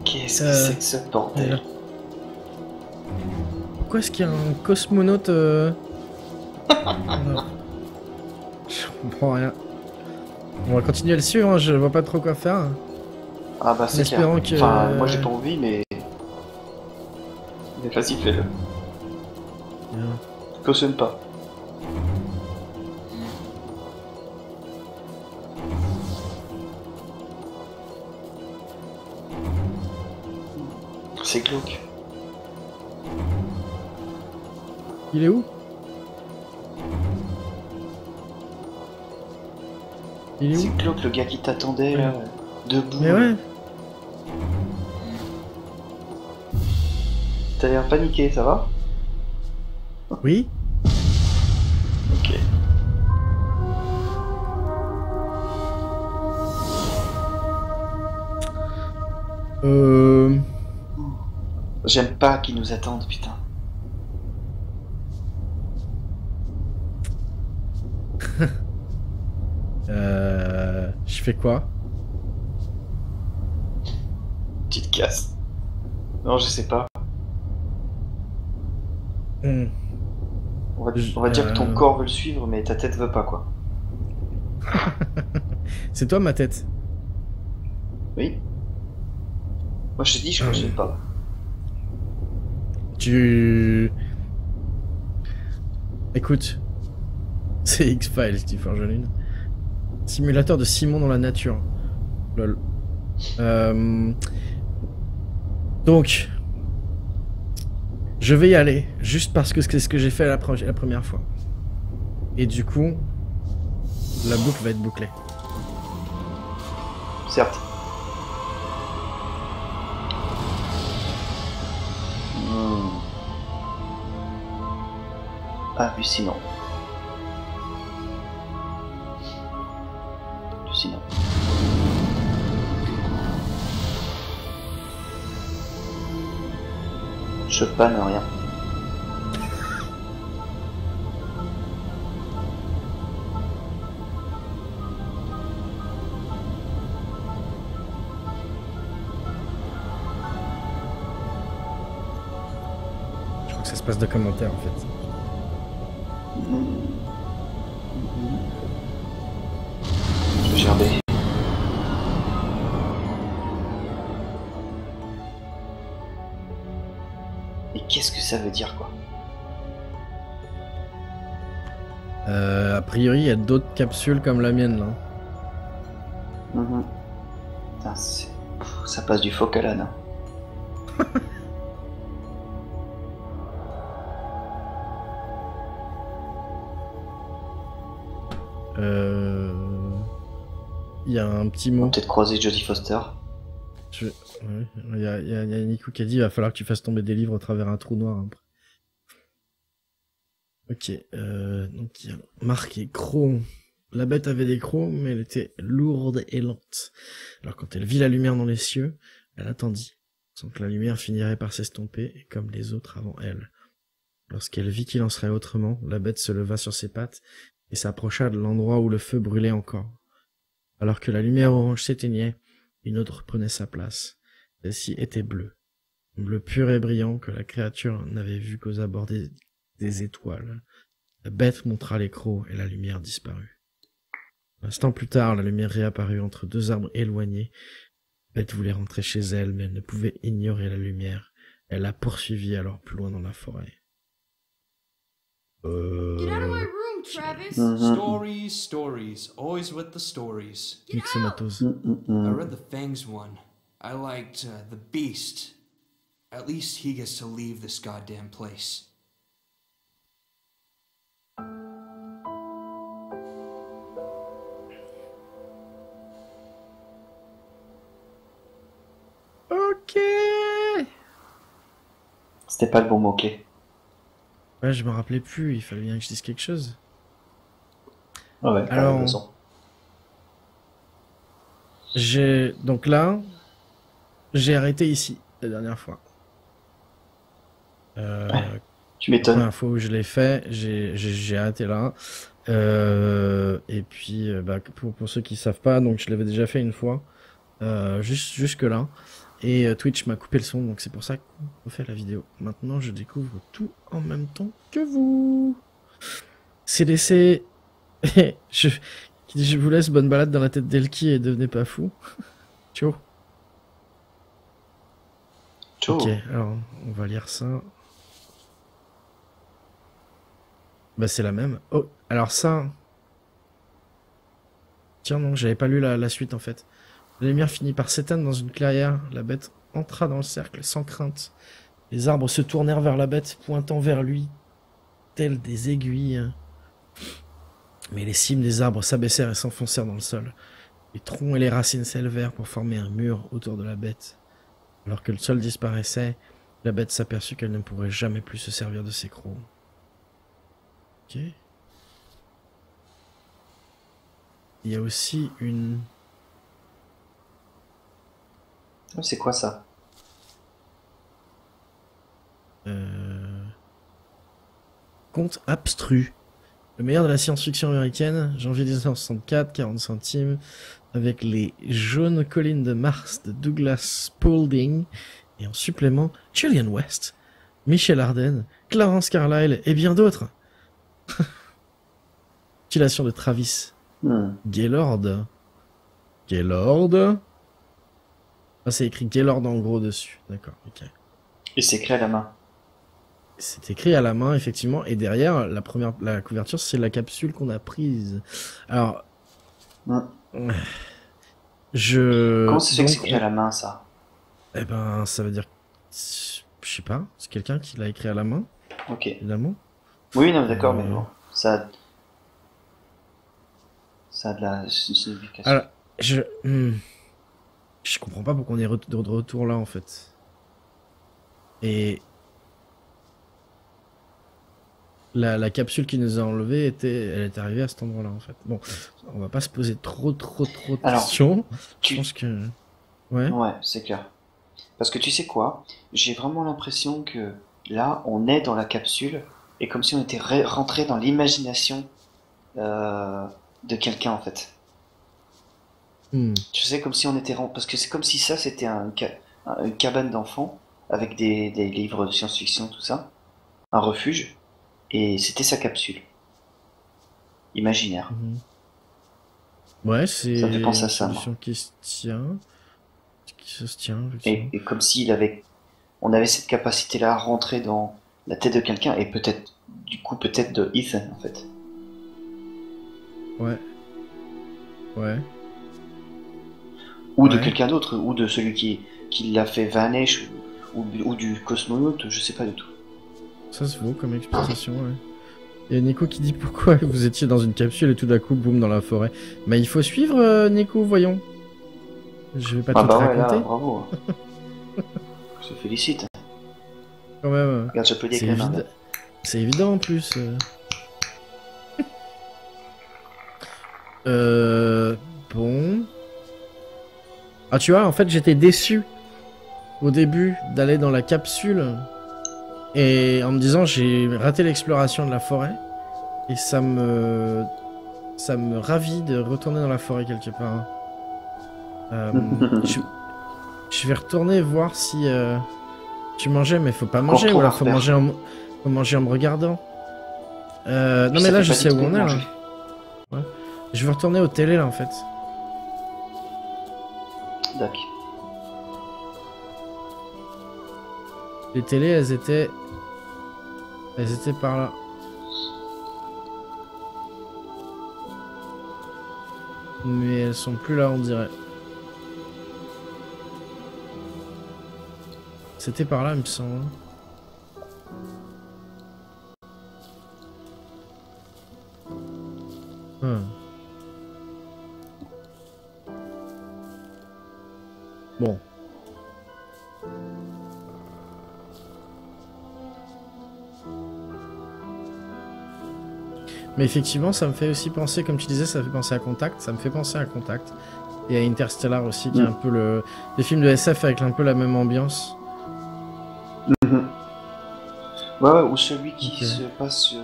Qu'est-ce que c'est que ce Il est là. bordel? Pourquoi est-ce qu'il y a un cosmonaute voilà. Je comprends rien. On va continuer à le suivre, hein, je vois pas trop quoi faire. Ah bah c'est clair. espérant que- Enfin, moi j'ai pas envie, mais... Mais vas-y, fais-le. Cautionne pas. C'est glauque. Il est où? Il est C'est où? glauque le gars qui t'attendait là, debout. Mais ouais. T'as l'air paniqué, ça va? Oui. Ok. J'aime pas qu'ils nous attendent, putain. Je fais quoi? Tu te casses. Non, je sais pas. Hmm. On va dire que ton corps veut le suivre, mais ta tête veut pas, quoi. C'est toi ma tête. Oui. Moi, je te dis, je sais pas. Écoute, c'est X-Files, Steve Lune. Simulateur de Simon dans la nature. Lol. Donc, je vais y aller, juste parce que c'est ce que j'ai fait la première fois. Et du coup, la boucle va être bouclée. Certes. Hallucinant. Hallucinant. Je panne rien. Je crois que ça se passe de commentaires en fait. Je vais gerber. Et qu'est-ce que ça veut dire, quoi? A priori, il y a d'autres capsules comme la mienne là. Putain, ça passe du phoque à l'âne. Hein. Il y a un petit On mot. va peut-être croiser Jodie Foster. Ouais, il y a Nico qui a dit il va falloir que tu fasses tomber des livres à travers un trou noir après. Ok, donc il y a marqué croc. La bête avait des crocs, mais elle était lourde et lente. Alors quand elle vit la lumière dans les cieux, elle attendit, sans que la lumière finirait par s'estomper, comme les autres avant elle. Lorsqu'elle vit qu'il en serait autrement, la bête se leva sur ses pattes et s'approcha de l'endroit où le feu brûlait encore. Alors que la lumière orange s'éteignait, une autre prenait sa place. Celle-ci était bleue. Bleu pur et brillant que la créature n'avait vu qu'aux abords des étoiles. La bête montra les crocs et la lumière disparut. Un instant plus tard, la lumière réapparut entre deux arbres éloignés. La bête voulait rentrer chez elle, mais elle ne pouvait ignorer la lumière. Elle la poursuivit alors plus loin dans la forêt. Get out of my room, Travis! Stories, stories. Always with the stories. Mixomatose. I read the Fangs one. I liked the Beast. At least he gets to leave this goddamn place. Ok. C'était pas le bon mot-clé. Ouais, je me rappelais plus, il fallait bien que je dise quelque chose. Ah ouais, alors, raison. Donc là, j'ai arrêté ici, la dernière fois. Tu La m'étonnes. première fois où je l'ai fait, j'ai arrêté là. Et puis, pour ceux qui savent pas, donc je l'avais déjà fait une fois, jusque là. Et Twitch m'a coupé le son, donc c'est pour ça qu'on refait la vidéo. Maintenant, je découvre tout en même temps que vous. C'est laissé. Je vous laisse bonne balade dans la tête d'Elki et devenez pas fou. Ciao. Ciao. Ok, alors on va lire ça. Bah c'est la même. Oh, alors ça... Tiens non, j'avais pas lu la suite en fait. La lumière finit par s'éteindre dans une clairière. La bête entra dans le cercle sans crainte. Les arbres se tournèrent vers la bête, pointant vers lui, tels des aiguilles. Mais les cimes des arbres s'abaissèrent et s'enfoncèrent dans le sol. Les troncs et les racines s'élevèrent pour former un mur autour de la bête. Alors que le sol disparaissait, la bête s'aperçut qu'elle ne pourrait jamais plus se servir de ses crocs. Ok. Il y a aussi une... C'est quoi ça? Conte abstru. Le meilleur de la science-fiction américaine, janvier 1964, 40 centimes, avec les jaunes collines de Mars de Douglas Spaulding, et en supplément, Julian West, Michel Arden, Clarence Carlyle et bien d'autres. Compilation de Travis Gaylord. Gaylord. Ah, c'est écrit Gaylord en gros dessus. D'accord, ok. Et c'est écrit à la main. C'est écrit à la main, effectivement, et derrière, la couverture, c'est la capsule qu'on a prise. Alors, Comment ça se fait que c'est donc, écrit à la main, ça? eh ben, ça veut dire, je sais pas, c'est quelqu'un qui l'a écrit à la main, Ok. évidemment. Oui, non, d'accord, mais bon, ça a de la signification. Alors, je comprends pas pourquoi on est de retour là, en fait. Et la capsule qui nous a enlevé elle est arrivée à cet endroit-là, en fait. Bon, on va pas se poser trop de questions. Je pense que... Ouais. Ouais, c'est clair. Parce que tu sais quoi? J'ai vraiment l'impression que là, on est dans la capsule et comme si on était rentré dans l'imagination de quelqu'un, en fait. Tu sais, comme si on était... Parce que c'est comme si ça, c'était une cabane d'enfants avec des livres de science-fiction, tout ça. Un refuge. Et c'était sa capsule. Imaginaire. Ouais, c'est Ça me fait penser à ça, une solution qui se tient. Qui se tient, et comme si on avait cette capacité-là à rentrer dans la tête de quelqu'un et peut-être de Ethan, en fait. Ouais. Ouais. Ou de quelqu'un d'autre, ou de celui qui l'a fait vanish, ou du cosmonaute, je sais pas du tout. Ça se vaut comme explication, ouais. Il y a Nico qui dit pourquoi vous étiez dans une capsule et tout d'un coup, boum, dans la forêt. Mais il faut suivre, Nico, voyons. Je vais pas tout te raconter. Là, bravo. Je te félicite. Quand même. Regarde, j'applaudis avec la main. C'est évident en plus. Bon. Ah, tu vois, en fait, j'étais déçu au début d'aller dans la capsule et en me disant j'ai raté l'exploration de la forêt et ça me ravit de retourner dans la forêt quelque part. Je vais retourner voir si tu mangeais, mais faut pas manger, ou alors faut manger en me regardant. Non mais là je sais où on est là. Ouais. Je vais retourner aux télé là en fait. D'accord. Les télés elles étaient par là. Mais elles sont plus là on dirait. C'était par là il me semble. Bon. Mais effectivement, ça me fait aussi penser, comme tu disais, ça fait penser à Contact. Ça me fait penser à Contact. Et à Interstellar aussi, qui est un peu des films de SF avec un peu la même ambiance. Ouais, ou celui qui se passe...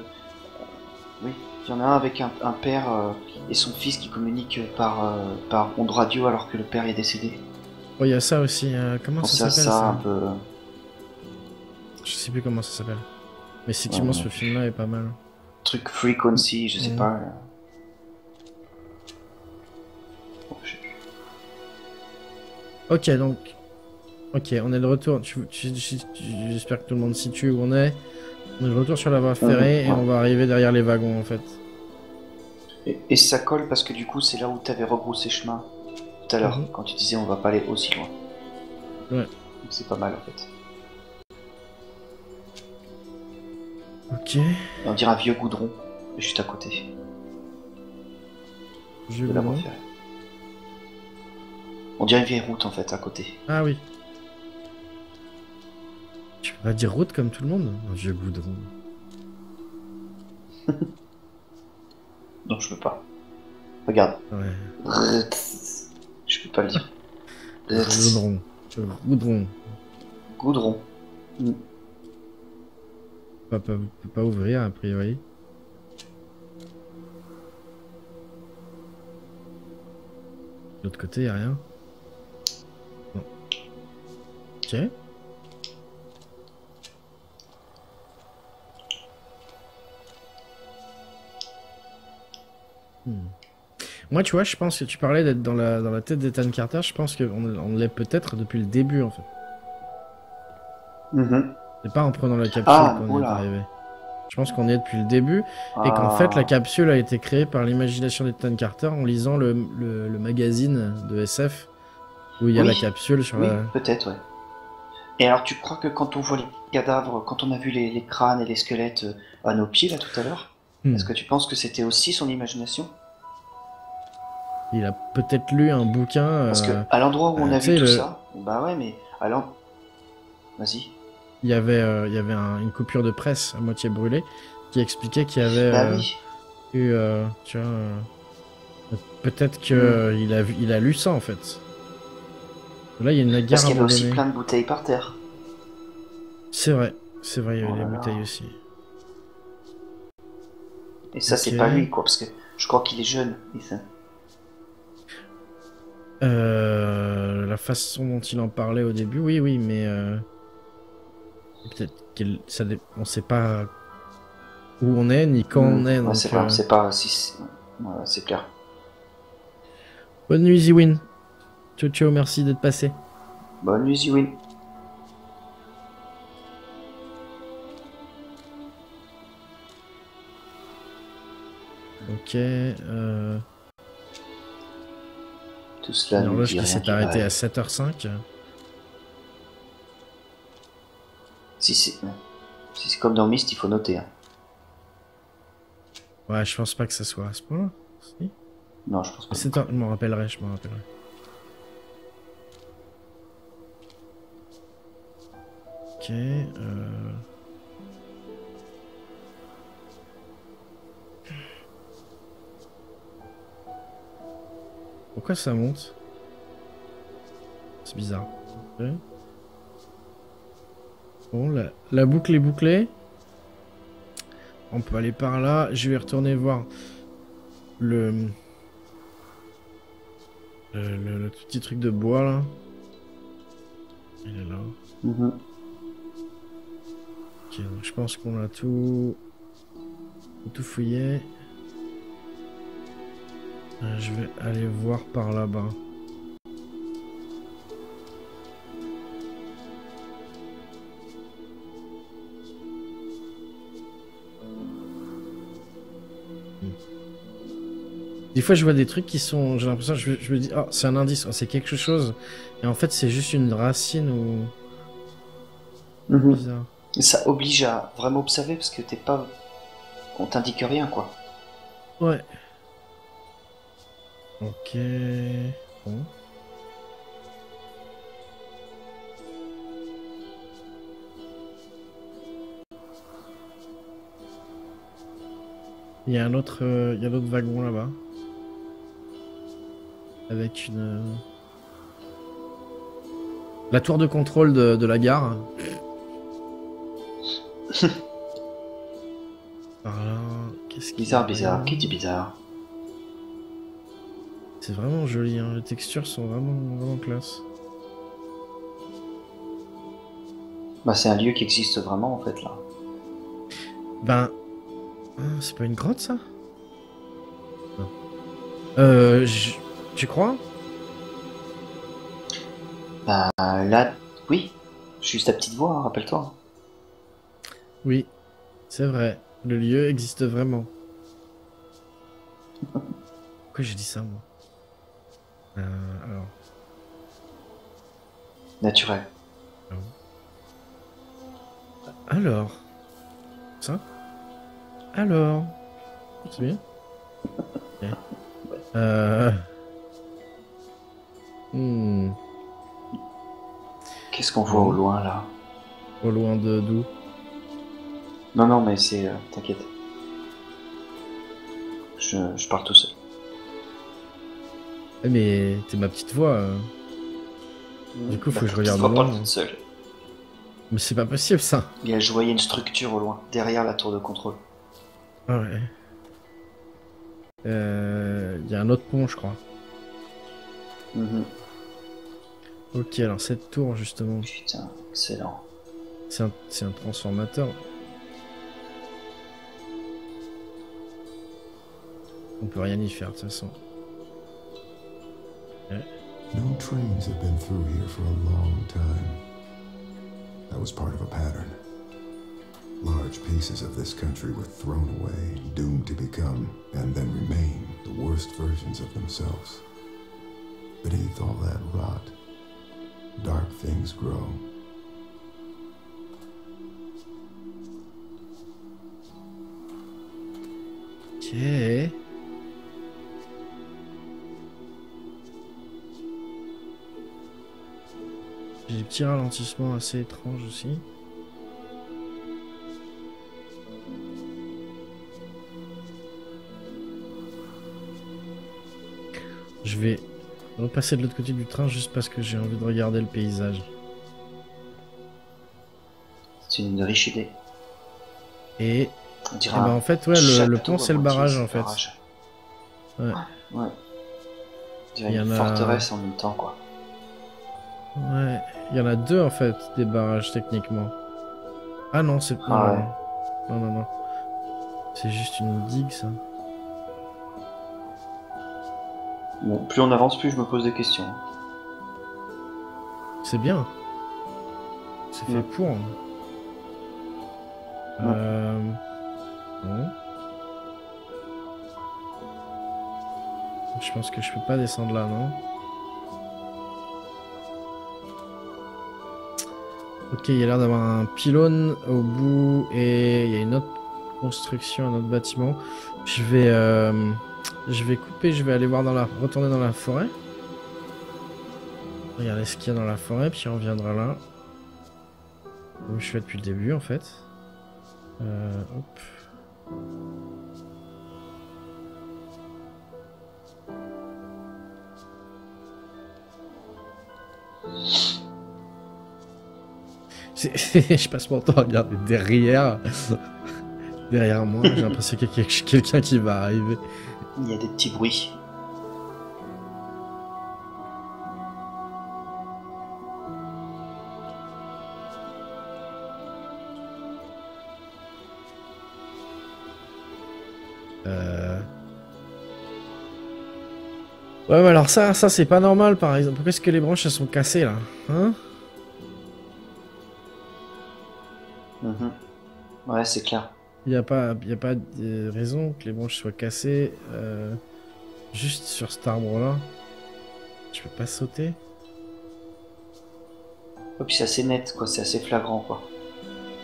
Oui, il y en a un avec un père et son fils qui communiquent par onde radio alors que le père est décédé. Oh, il y a ça aussi. Comment ça s'appelle ça un peu... Je sais plus comment ça s'appelle. Mais effectivement, ce film-là est pas mal. Truc Frequency, je sais pas. Ok, donc... Ok, on est de retour. J'espère que tout le monde situe où on est. On est de retour sur la voie ferrée et on va arriver derrière les wagons en fait. Et ça colle parce que du coup c'est là où t'avais rebroussé chemin tout à l'heure quand tu disais on va pas aller aussi loin. Ouais. C'est pas mal en fait. Ok. Et on dirait un vieux goudron juste à côté. De la voie ferrée. On dirait une vieille route en fait à côté. Ah oui. Tu peux pas dire route comme tout le monde? Un vieux goudron. Non, je peux pas. Regarde. Ouais. Je peux pas le dire. Goudron. Goudron. Goudron. Mm. Peut pas ouvrir, a priori. De l'autre côté, y a rien. Non. Ok. Moi, tu vois, je pense que tu parlais d'être dans la tête d'Ethan Carter. Je pense qu'on l'est peut-être depuis le début, en fait. Mhm. C'est pas en prenant la capsule Ah, qu'on y est oula. arrivé. Je pense qu'on y est depuis le début. Et qu'en fait, la capsule a été créée par l'imagination d'Ethan Carter en lisant le magazine de SF où il y a Oui. la capsule sur Oui, la... peut-être, ouais. Et alors, tu crois que quand on voit les cadavres, quand on a vu les crânes et les squelettes à nos pieds, là, tout à l'heure, est-ce que tu penses que c'était aussi son imagination? Il a peut-être lu un bouquin... Parce que à l'endroit où on a tu sais, vu tout ça, bah ouais, mais vas-y. il y avait une coupure de presse à moitié brûlée qui expliquait qu'il y avait Bah oui. eu... tu vois... peut-être que il a lu ça, en fait. Là, il y a une gare Parce qu'il y avait aussi abandonnée. plein de bouteilles par terre. C'est vrai, il y avait Oh des là là. bouteilles aussi. Et ça, c'est Ok. pas lui, quoi, parce que je crois qu'il est jeune. Et ça... La façon dont il en parlait au début, oui, mais peut-être on sait pas où on est ni quand on est. Ouais, Donc, c'est vrai, c'est pas si. Ouais, c'est clair. bonne nuit, Ziwin. Ciao, ciao, merci d'être passé. Bonne nuit, Ziwin. Ok. Tout cela nous L'horloge dit qui rien s'est du arrêtée à réel. 7h05. Si c'est comme dans Myst, il faut noter. Hein. Ouais, je pense pas que ça soit à ce point-là. Si. Non, je pense pas. Je m'en rappellerai, Ok. Pourquoi ça monte? C'est bizarre. Ok. Bon, la boucle est bouclée. On peut aller par là. Je vais retourner voir le petit truc de bois là. Il est là. Mhm. Ok, donc je pense qu'on a tout fouillé. Je vais aller voir par là-bas. Des fois, je vois des trucs qui sont... J'ai l'impression, je me dis, oh, c'est un indice, oh, c'est quelque chose. Et en fait, c'est juste une racine ou... Mhm. Bizarre. Et ça oblige à vraiment observer parce que t'es pas. On t'indique rien, quoi. Ouais. Ok. Bon. Il y a un autre wagon là-bas. Avec une... La tour de contrôle de la gare. Par là... Qu'est-ce qu'il y a? Bizarre. Qui dit bizarre? C'est vraiment joli, hein. Les textures sont vraiment classe. Bah, c'est un lieu qui existe vraiment, en fait, là. Ben... Ah, c'est pas une grotte, ça? Non. Tu crois? Bah, là, oui. Juste ta petite voix, hein, rappelle-toi. Oui, c'est vrai. Le lieu existe vraiment. Pourquoi j'ai dit ça, moi? Alors... Naturel. Alors... Ça? Alors... C'est bien? Ok. Qu'est-ce qu'on voit au loin, là? Au loin de d'où? Non, mais c'est... t'inquiète. Je parle tout seul. Eh, mais t'es ma petite voix. Du coup, faut que je Qui regarde se voit pas loin. toute seule. Mais c'est pas possible ça. Et je voyais une structure au loin, derrière la tour de contrôle. Ah ouais. Y a un autre pont, je crois. Mhm. Ok, alors cette tour, justement, Putain, excellent. c'est un transformateur. On peut rien y faire, de toute façon. No trains have been through here for a long time. That was part of a pattern. Large pieces of this country were thrown away, doomed to become, and then remain, the worst versions of themselves. Beneath all that rot, dark things grow. Ok. J'ai des petits ralentissements assez étranges aussi. Je vais repasser de l'autre côté du train juste parce que j'ai envie de regarder le paysage. C'est une riche idée. Et, On eh dirait ben, un en fait, ouais, le château pont c'est à le moitié, barrage c'est en le fait. barrage. Ouais. Ouais. On dirait Il y une en a- forteresse en même temps, quoi. Ouais, il y en a deux en fait, des barrages techniquement. Ah non, c'est... Ah non, ouais. non, non, non. C'est juste une digue ça. Bon, plus on avance, plus je me pose des questions. C'est bien. C'est fait Mm. pour. Hein. Bon. Je pense que je peux pas descendre là, non? Ok, il y a l'air d'avoir un pylône au bout et il y a une autre construction, un autre bâtiment. Je vais couper, je vais aller voir retourner dans la forêt. Regardez ce qu'il y a dans la forêt, puis on reviendra là. Comme je fais depuis le début en fait. Hop. Je passe mon temps à regarder derrière. Derrière moi, j'ai l'impression qu'il y a quelqu'un qui va arriver. Il y a des petits bruits. Ouais, mais alors ça c'est pas normal par exemple. Pourquoi est-ce que les branches elles sont cassées là? Hein? Mhm. Ouais, c'est clair. Y a pas de raison que les branches soient cassées juste sur cet arbre là. Je peux pas sauter? Et puis c'est assez net, quoi. C'est assez flagrant, quoi.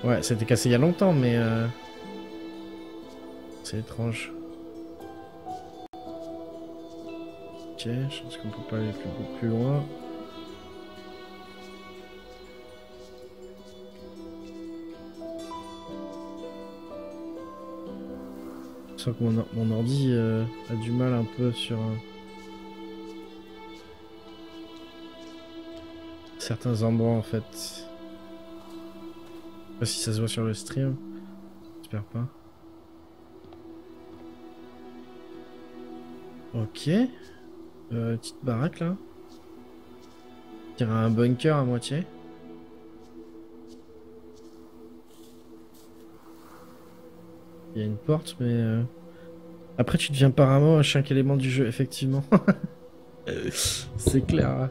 Ouais, c'était cassé il y a longtemps, mais c'est étrange. Ok, je pense qu'on peut pas aller beaucoup plus loin. Je sens que mon ordi a du mal un peu sur certains endroits en fait. Je sais pas si ça se voit sur le stream. J'espère pas. Ok. Petite baraque là. Il y a un bunker à moitié. Il y a une porte, mais après tu deviens apparemment à chaque élément du jeu, effectivement. C'est clair. Hein.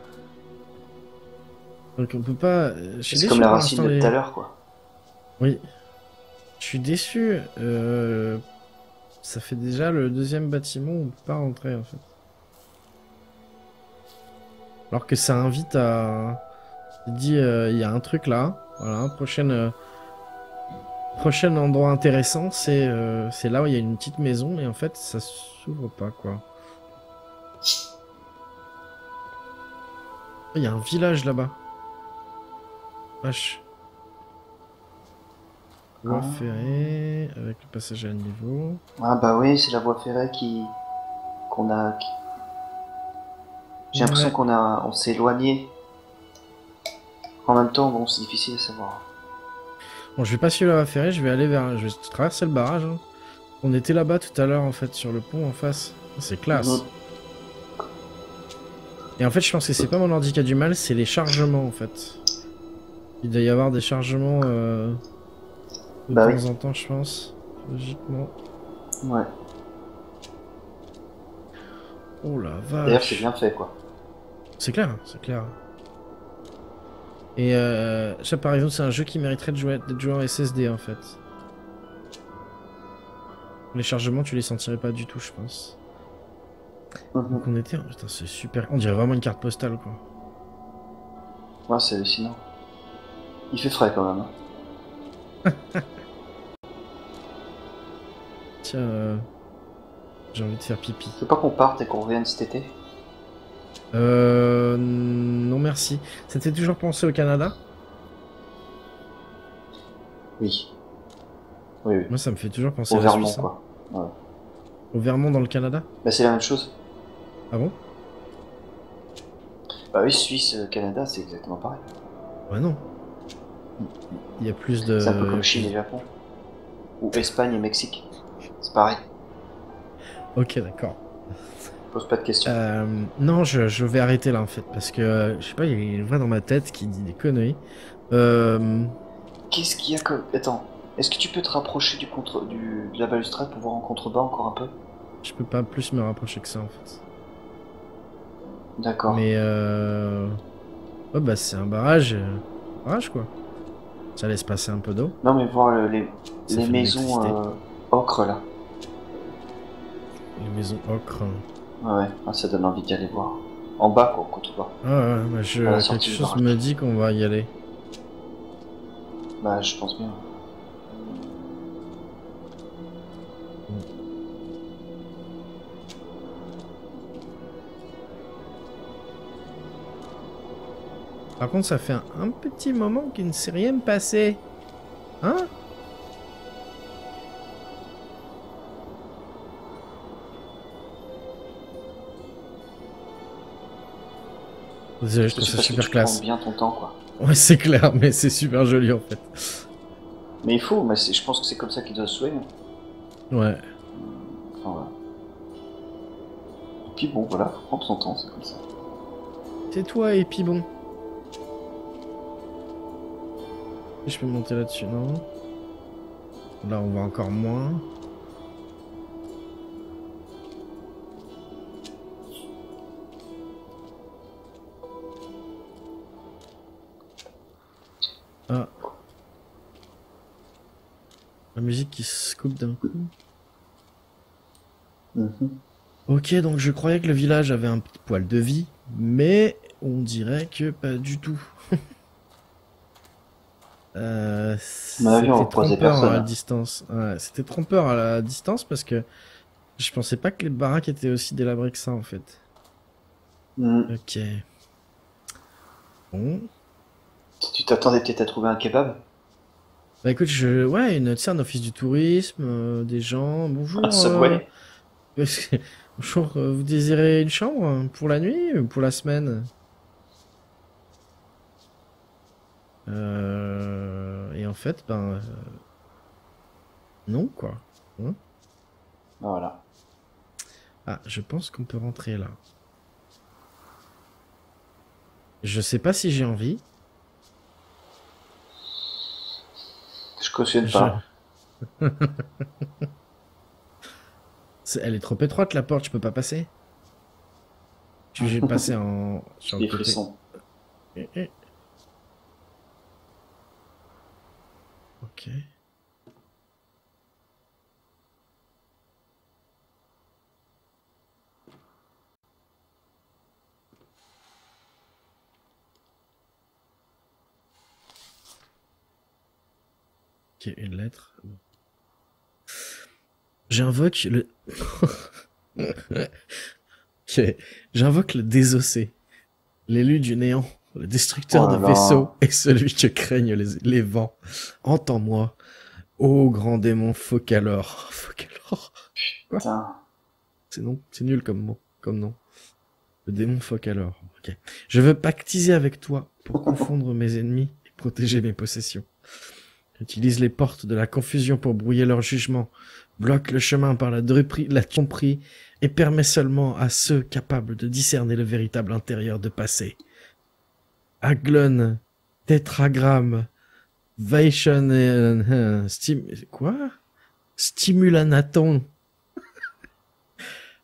Donc on peut pas. Je suis C'est déçu comme la pour racine l'instant, de tout à l'heure, quoi. Oui. Je suis déçu. Ça fait déjà le deuxième bâtiment où on peut pas rentrer en fait. Alors que ça invite à... Il dit, il y a un truc là. Voilà, prochain endroit intéressant, c'est là où il y a une petite maison, mais en fait, ça s'ouvre pas, quoi. Il y a un village là-bas. Vache. Voie ferrée, avec le passage à niveau. Ah bah oui, c'est la voie ferrée qu'on a... J'ai l'impression Ouais. on s'est éloigné En même temps, bon, c'est difficile à savoir. Bon, je vais pas suivre la voie ferrée, je vais aller vers... Je vais traverser le barrage. Hein. On était là-bas tout à l'heure, en fait, sur le pont en face. C'est classe. Mhm. Et en fait, je pense que c'est pas mon ordi qui a du mal, c'est les chargements, en fait. Il doit y avoir des chargements de Bah temps oui. en temps, je pense. Logiquement. Ouais. Oh la D'ailleurs, c'est vache. bien fait, quoi. C'est clair, c'est clair. Et ça, par exemple, c'est un jeu qui mériterait d'être joué en SSD, en fait. Les chargements, tu les sentirais pas du tout, je pense. Mhm. Donc on était... Putain, c'est super... On dirait vraiment une carte postale, quoi. Ouais, c'est hallucinant. Il fait frais, quand même. Hein. Tiens, j'ai envie de faire pipi. Tu veux pas qu'on parte et qu'on revienne cet été? Non merci. C'était toujours pensé au Canada? Oui. Oui, oui. Moi, ça me fait toujours penser Au à la Vermont, Suisse. Hein. quoi. Ouais. Au Vermont, dans le Canada? Bah, c'est la même chose. Ah bon? Bah oui, Suisse, Canada, c'est exactement pareil. Ouais, non. Il y a plus de... C'est un peu comme Chine et Japon. Ou Espagne et Mexique. C'est pareil. Ok, d'accord. Pose pas de questions. Non, je vais arrêter là, en fait. Parce que, je sais pas, il y a une voix dans ma tête qui dit des conneries. Qu'est-ce qu'il y a comme... Attends. Est-ce que tu peux te rapprocher de la balustrade pour voir en contrebas encore un peu? Je peux pas plus me rapprocher que ça, en fait. D'accord. Mais, ouais, bah, c'est un barrage. Barrage, quoi. Ça laisse passer un peu d'eau. Non, mais voir Ça les fait de maisons l'électricité. ocre, là. Les maisons ocre. Ouais, ah, ça donne envie d'y aller voir. En bas, quoi, en contrebas. Ah ouais, bah À la quelque sortie du chose barrage. me dit qu'on va y aller. Bah, je pense bien. Par contre, ça fait un petit moment qu'il ne s'est rien passé. Hein? Désolé, je trouve C'est ça parce que super tu prends classe. bien ton temps, quoi. Ouais, c'est clair, mais c'est super joli en fait. Mais il faut, mais je pense que c'est comme ça qu'il doit se jouer. Ouais. Enfin, voilà. Et puis bon, voilà, faut prendre son temps, c'est comme ça. C'est toi et puis bon. Je peux monter là-dessus, non? Là, on va encore moins. Ah. La musique qui se coupe d'un coup. Mhm. Ok, donc je croyais que le village avait un petit poil de vie, mais on dirait que pas du tout. mon avis, on va C'était croiser trompeur à la personne. distance. Ouais, c'était trompeur à la distance parce que je pensais pas que les baraques étaient aussi délabrées que ça en fait. Mhm. Ok. Bon. Tu t'attendais peut-être à trouver un kebab? Bah écoute, ouais, tu sais, un office du tourisme, des gens. Bonjour. Un Subway? Bonjour, vous désirez une chambre pour la nuit ou pour la semaine? Et en fait, non quoi. Hein. Voilà. Ah, je pense qu'on peut rentrer là. Je sais pas si j'ai envie. Je cautionne pas. Elle est trop étroite la porte, je peux pas passer. J'ai passé sur le Des côté. frissons. Ok. Ok, une lettre. J'invoque le... Ok. J'invoque le désossé, l'élu du néant, le destructeur Oh là de là. vaisseaux et celui que craignent les vents. Entends-moi, ô grand démon Focalor. Focalor. Putain. C'est nul comme mot, comme nom. Le démon Focalor. Ok. Ok. Je veux pactiser avec toi pour confondre mes ennemis et protéger mes possessions. Utilise les portes de la confusion pour brouiller leur jugement. Bloque le chemin par la tromperie et permet seulement à ceux capables de discerner le véritable intérieur de passer. Aglon, tétragramme, Vation et quoi? Stimulanaton.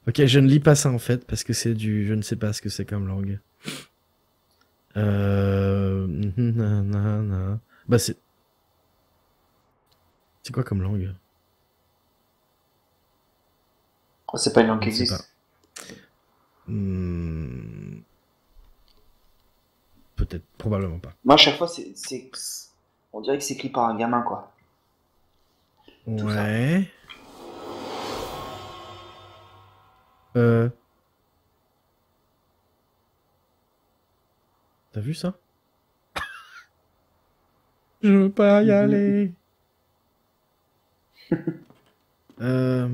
Ok, je ne lis pas ça en fait parce que c'est du, je ne sais pas ce que c'est comme langue. Bah c'est quoi comme langue? C'est pas une langue qui Je sais existe. Peut-être, probablement pas. Moi, à chaque fois, on dirait que c'est écrit par un gamin, quoi. Tout ça. Ouais. T'as vu ça? Je veux pas y aller. Là,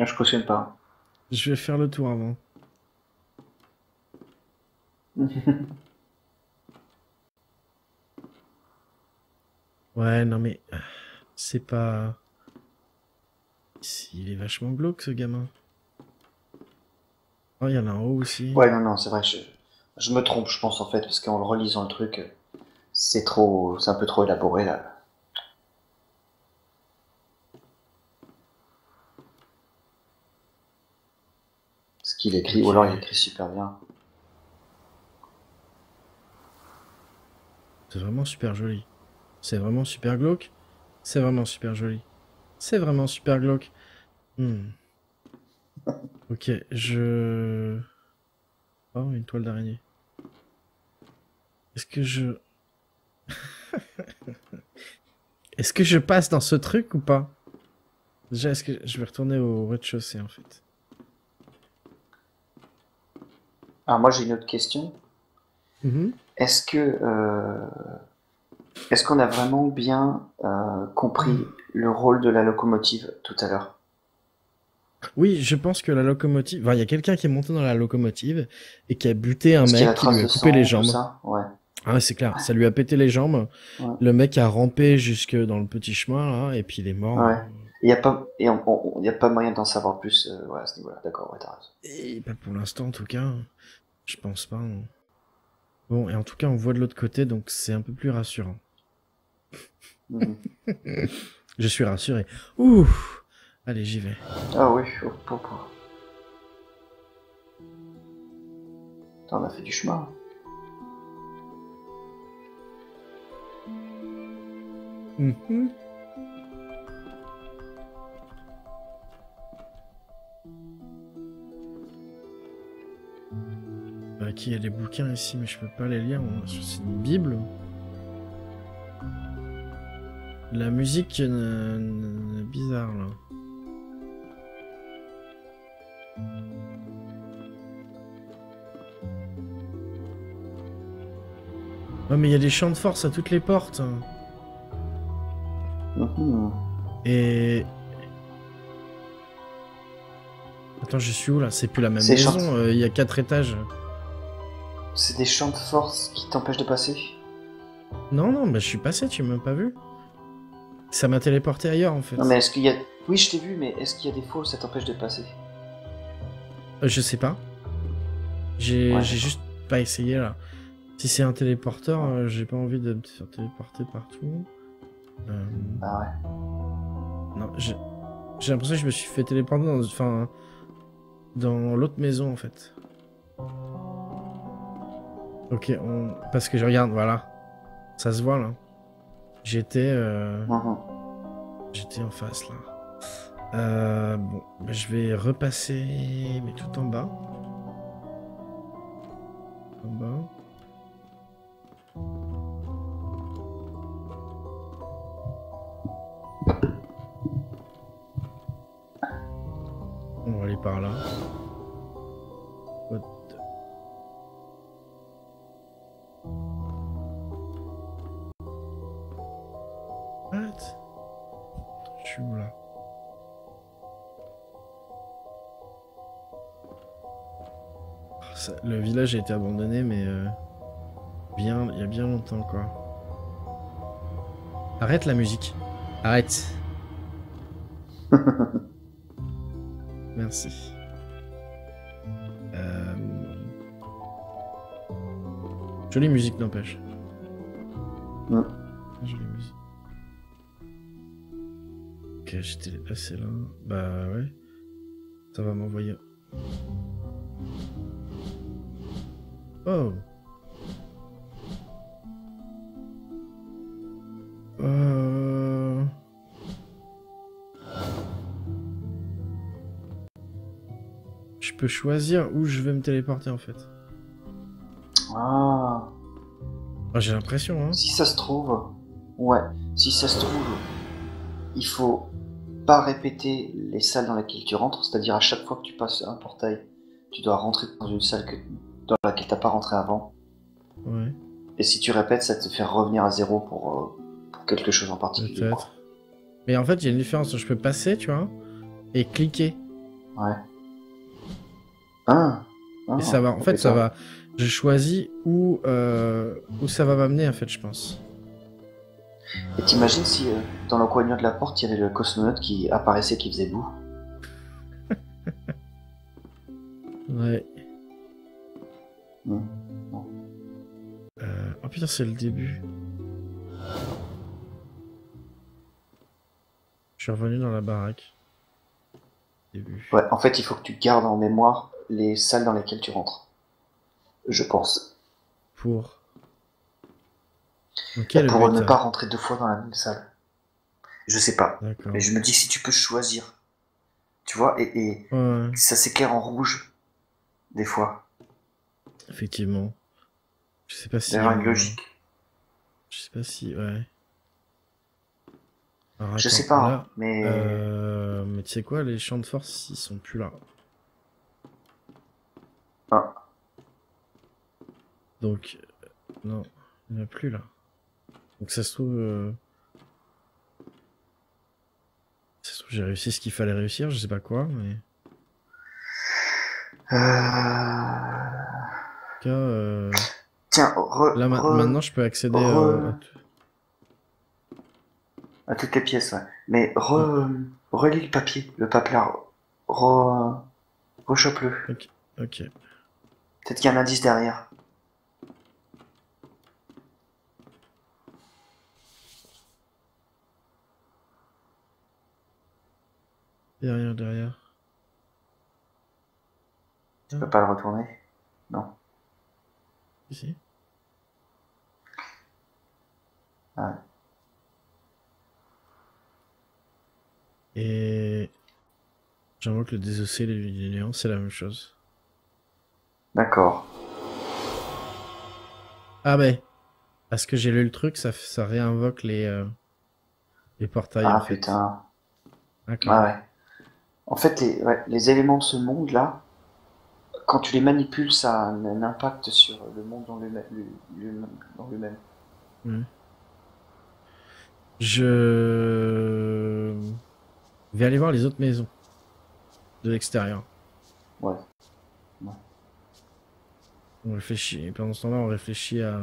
je cautionne pas. Je vais faire le tour avant. Ouais, non mais c'est pas. Il est vachement glauque ce gamin. Oh, il y en a en haut aussi. Ouais, non, c'est vrai, je me trompe, je pense, en fait, parce qu'en le relisant le truc, c'est un peu trop élaboré, là. Ce qu'il écrit, ou alors il écrit super bien. C'est vraiment super joli. C'est vraiment super glauque. C'est vraiment super joli. C'est vraiment super glauque. Ok, Oh, une toile d'araignée. Est-ce que je... Est-ce que je passe dans ce truc ou pas? Déjà, est-ce que je vais retourner au rez-de-chaussée en fait? Alors moi j'ai une autre question. Mhm. Est-ce qu'on a vraiment bien compris le rôle de la locomotive tout à l'heure? Oui, je pense que la locomotive... Enfin, il y a quelqu'un qui est monté dans la locomotive et qui a buté un Est-ce qu'il y a la mec qui trace lui a de coupé sang, les tout jambes. ça? Ouais. Ah ouais, c'est clair, ça lui a pété les jambes. Ouais. Le mec a rampé jusque dans le petit chemin, là, et puis il est mort. Ouais. Il n'y a pas, y a pas moyen d'en savoir plus ouais, à ce niveau-là. D'accord, ouais, t'as raison. Et pas pour l'instant, en tout cas. Je pense pas. Hein. Bon, et en tout cas, on voit de l'autre côté, donc c'est un peu plus rassurant. Je suis rassuré. Ouh! Allez, j'y vais. Ah oui, Attends, on a fait du chemin. Mhm. Ok, il y a des bouquins ici, mais je peux pas les lire. C'est une Bible. La musique bizarre là. Oh mais il y a des champs de force à toutes les portes. Et... Attends, je suis où là? C'est plus la même maison, il y a 4 étages. C'est des champs de force qui t'empêchent de passer? Non, bah je suis passé, tu m'as pas vu? Ça m'a téléporté ailleurs en fait. Non mais est-ce qu'il y a... Oui, je t'ai vu, mais est-ce qu'il y a des fois où ça t'empêche de passer? Je sais pas. J'ai juste pas essayé là. Si c'est un téléporteur, j'ai pas envie de me faire téléporter partout. Ah ouais. Non, j'ai l'impression que je me suis fait téléporter dans l'autre maison en fait. Ok, parce que je regarde, voilà. Ça se voit là. J'étais en face là. Bon, bah, je vais repasser, mais tout en bas. En bas. On va aller par là. What the... What? Je suis où là? le village a été abandonné, mais bien, il y a bien longtemps, quoi. Arrête la musique. Arrête. Merci. Jolie musique, n'empêche. Mm. Jolie musique. Ok, j'étais passé là. Bah ouais. Ça va m'envoyer. Oh. Je peux choisir où je vais me téléporter en fait. Ah. Oh, j'ai l'impression, hein. Si ça se trouve, ouais, si ça se trouve, il faut pas répéter les salles dans lesquelles tu rentres, c'est-à-dire à chaque fois que tu passes un portail, tu dois rentrer dans une salle dans laquelle t'as pas rentré avant. Ouais. Et si tu répètes, ça te fait revenir à zéro pour quelque chose en particulier. Peut-être. Mais en fait, il y a une différence. Je peux passer, tu vois, et cliquer. Ouais. Ah. Et ça va. En fait, ça va. Je choisis où ça va m'amener, en fait, je pense. Et t'imagines si dans le coin de la porte, il y avait le cosmonaute qui apparaissait, qui faisait boue. Ouais. Mm. Oh putain, c'est le début. Je suis revenu dans la baraque. Début. Ouais, en fait, il faut que tu gardes en mémoire les salles dans lesquelles tu rentres. Je pense. Pour. Ok, le Pour but, ne pas rentrer 2 fois dans la même salle. Je sais pas. D'accord. Mais je me dis si tu peux choisir. Tu vois, et Ouais, ça s'éclaire en rouge. Des fois. effectivement. Je sais pas si. D'avoir une logique. Je sais pas si. Ouais. Alors, Je attends, sais pas, là, mais. mais tu sais quoi, les champs de force, ils sont plus là. Ah. Donc, non, il n'y en a plus là. Donc ça se trouve, j'ai réussi ce qu'il fallait réussir, je sais pas quoi, mais. En tout cas, Tiens, là maintenant je peux accéder à toutes les pièces, ouais. Mais relis le papier, le papier. Rechoppe-le. Ok. Peut-être qu'il y a un indice derrière. Derrière. Tu peux pas le retourner? Non. Ici. Ouais. Et j'invoque le désossé les néants, c'est la même chose. D'accord. Ah ben, parce que j'ai lu le truc, ça réinvoque les portails en fait. Putain. D'accord. Ah ouais. En fait, les éléments de ce monde-là, quand tu les manipules, ça a un impact sur le monde dans lui-même. Ouais. Je vais aller voir les autres maisons de l'extérieur. Ouais. On réfléchit. Pendant ce temps-là, on réfléchit à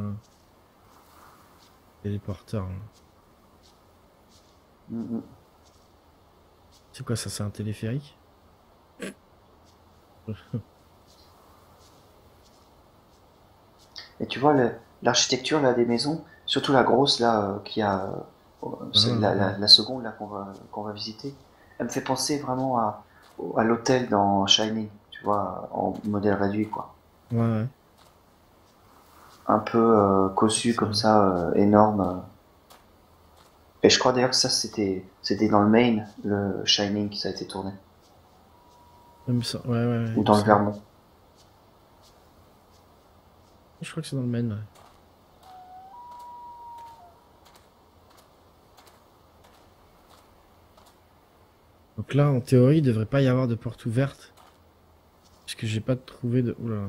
téléporteur. C'est quoi ça? C'est un téléphérique? Et tu vois, l'architecture là des maisons, surtout la grosse là qui a, c'est la seconde là qu'on va visiter, elle me fait penser vraiment à l'hôtel dans Shining, tu vois, en modèle réduit quoi. Ouais. Un peu cossu comme ça, énorme. Et je crois d'ailleurs que ça c'était dans le Maine, le Shining qui ça a été tourné. Ouais. Ou dans le Vermont. Je crois que c'est dans le Maine. Ouais. Donc là, en théorie, il devrait pas y avoir de porte ouverte. Puisque j'ai pas trouvé de... Oula.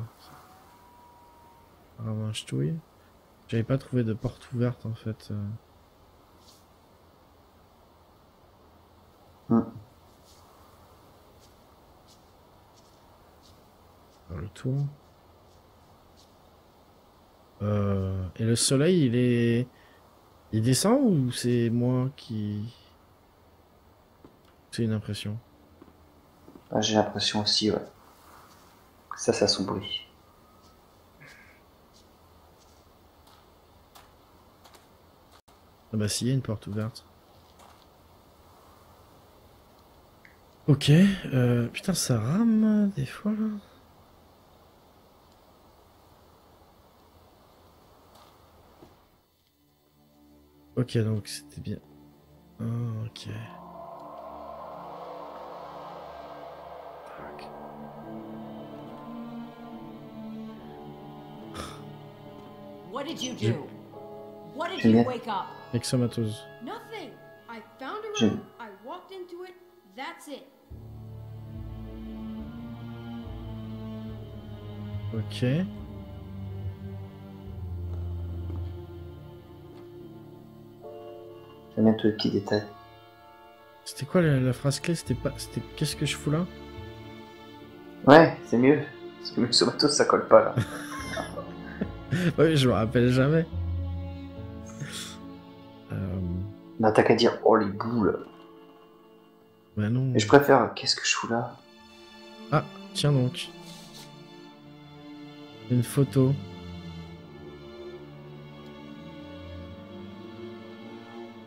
Ah, je touille. J'avais pas trouvé de porte ouverte en fait. Dans le tour. Et le soleil, il descend ou c'est moi qui... C'est une impression. Ah, j'ai l'impression aussi, ouais. Ça s'assombrit. Ah bah si, il y a une porte ouverte. Ok, putain ça rame des fois là. Ok, donc c'était bien. Ah, ok. Fuck. What did you Je- do? What did J'aime you bien. wake up? Exomatose. Nothing. I found a J'aime. room. I walked into it. That's it. Ok. J'aime bien tous les petits détails. C'était quoi la phrase clé? C'était pas... C'était qu'est-ce que je fous là? Ouais, c'est mieux. Parce que sur bateau, ça colle pas là. Ouais, je me rappelle jamais. Non, t'as qu'à dire oh les boules. Bah non. Mais je préfère qu'est-ce que je fous là. Ah, tiens donc. Une photo.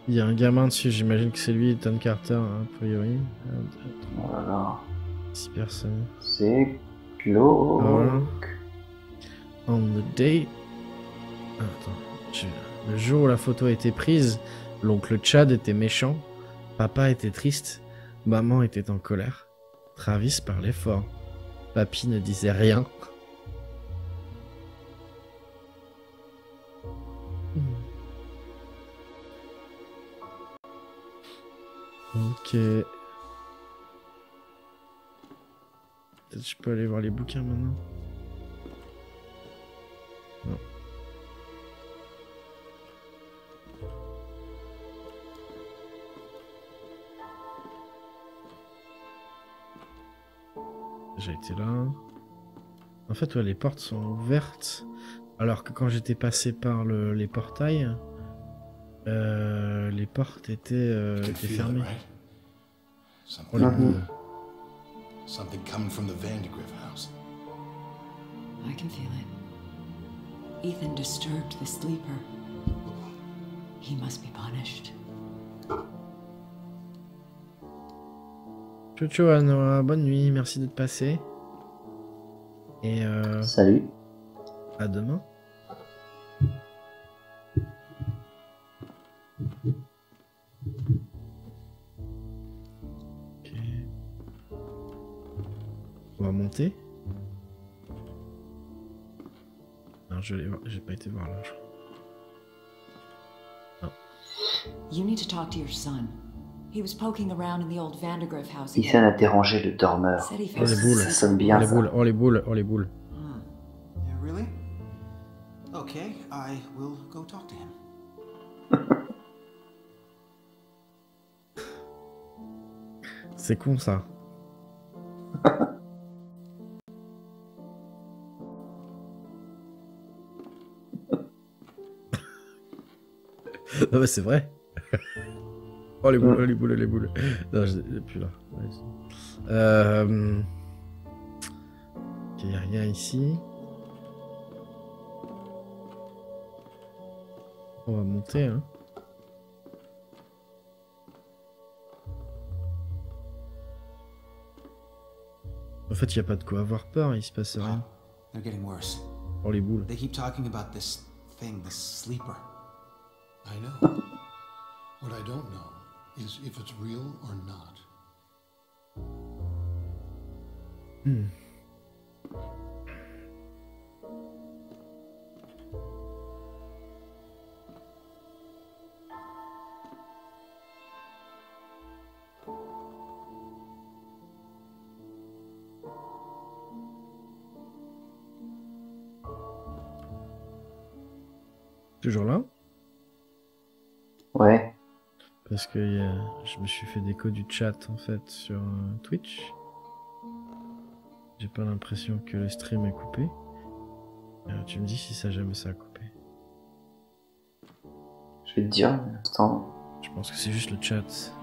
Il y a un gamin dessus, j'imagine que c'est lui, Ethan Carter, a priori. 1, 2, 3, Voilà. 6 personnes. C'est glauque. Voilà. On the day... Ah, attends. Le jour où la photo a été prise, l'oncle Chad était méchant, papa était triste, maman était en colère. Travis parlait fort. Papy ne disait rien. Ok. Peut-être je peux aller voir les bouquins maintenant. Non. J'ai été là. En fait, ouais, les portes sont ouvertes. Alors que quand j'étais passé par les portails, les portes étaient fermées. Oh, les boules. Something coming from the Vandergrift house. I can feel it. Ethan disturbed the sleeper. He must be punished. Ciao, ciao, Anna. Bonne nuit. Merci d'être passé. Et Salut. à demain. Ok. On va monter. Non, je vais aller voir. J'ai pas été voir là. Je crois. You need to talk to your son. He was poking around in the old Vandergrift house Ethan again. a dérangé le dormeur. Said he Oh les felt boules. Ça sonne Oh bien les ça. boules. Oh les boules. Oh les boules. Yeah, really? Okay, I will go talk to him. C'est con ça. Non mais c'est vrai. Oh les boules, oh les boules, oh les boules. Non, j'ai plus là. Il n'y a rien ici. On va monter, hein. En fait, il n'y a pas de quoi avoir peur, il se passe rien. They're getting worse. Oh les boules. They keep talking about this thing, this sleeper. I know. What I don't know is if it's real or not. Toujours là? Ouais. Parce que je me suis fait d'écho du chat en fait sur Twitch. J'ai pas l'impression que le stream est coupé. Tu me dis si ça jamais ça a coupé. vais te dire. Attends. Je pense que c'est juste le chat.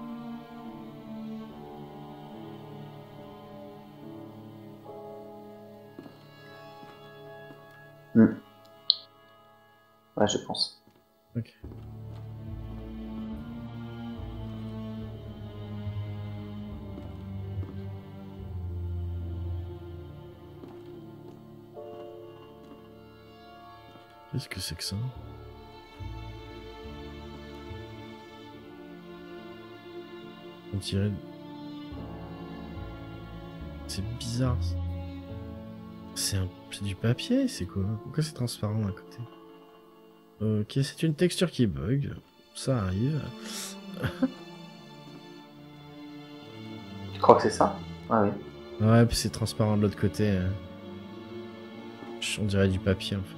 Ouais, je pense. Ok. Qu'est-ce que c'est que ça? On dirait... C'est bizarre. C'est du papier, c'est quoi? Pourquoi c'est transparent d'un côté? Ok, c'est une texture qui bug. Ça arrive. Tu crois que c'est ça? Ah oui. Ouais, puis c'est transparent de l'autre côté. On dirait du papier en fait.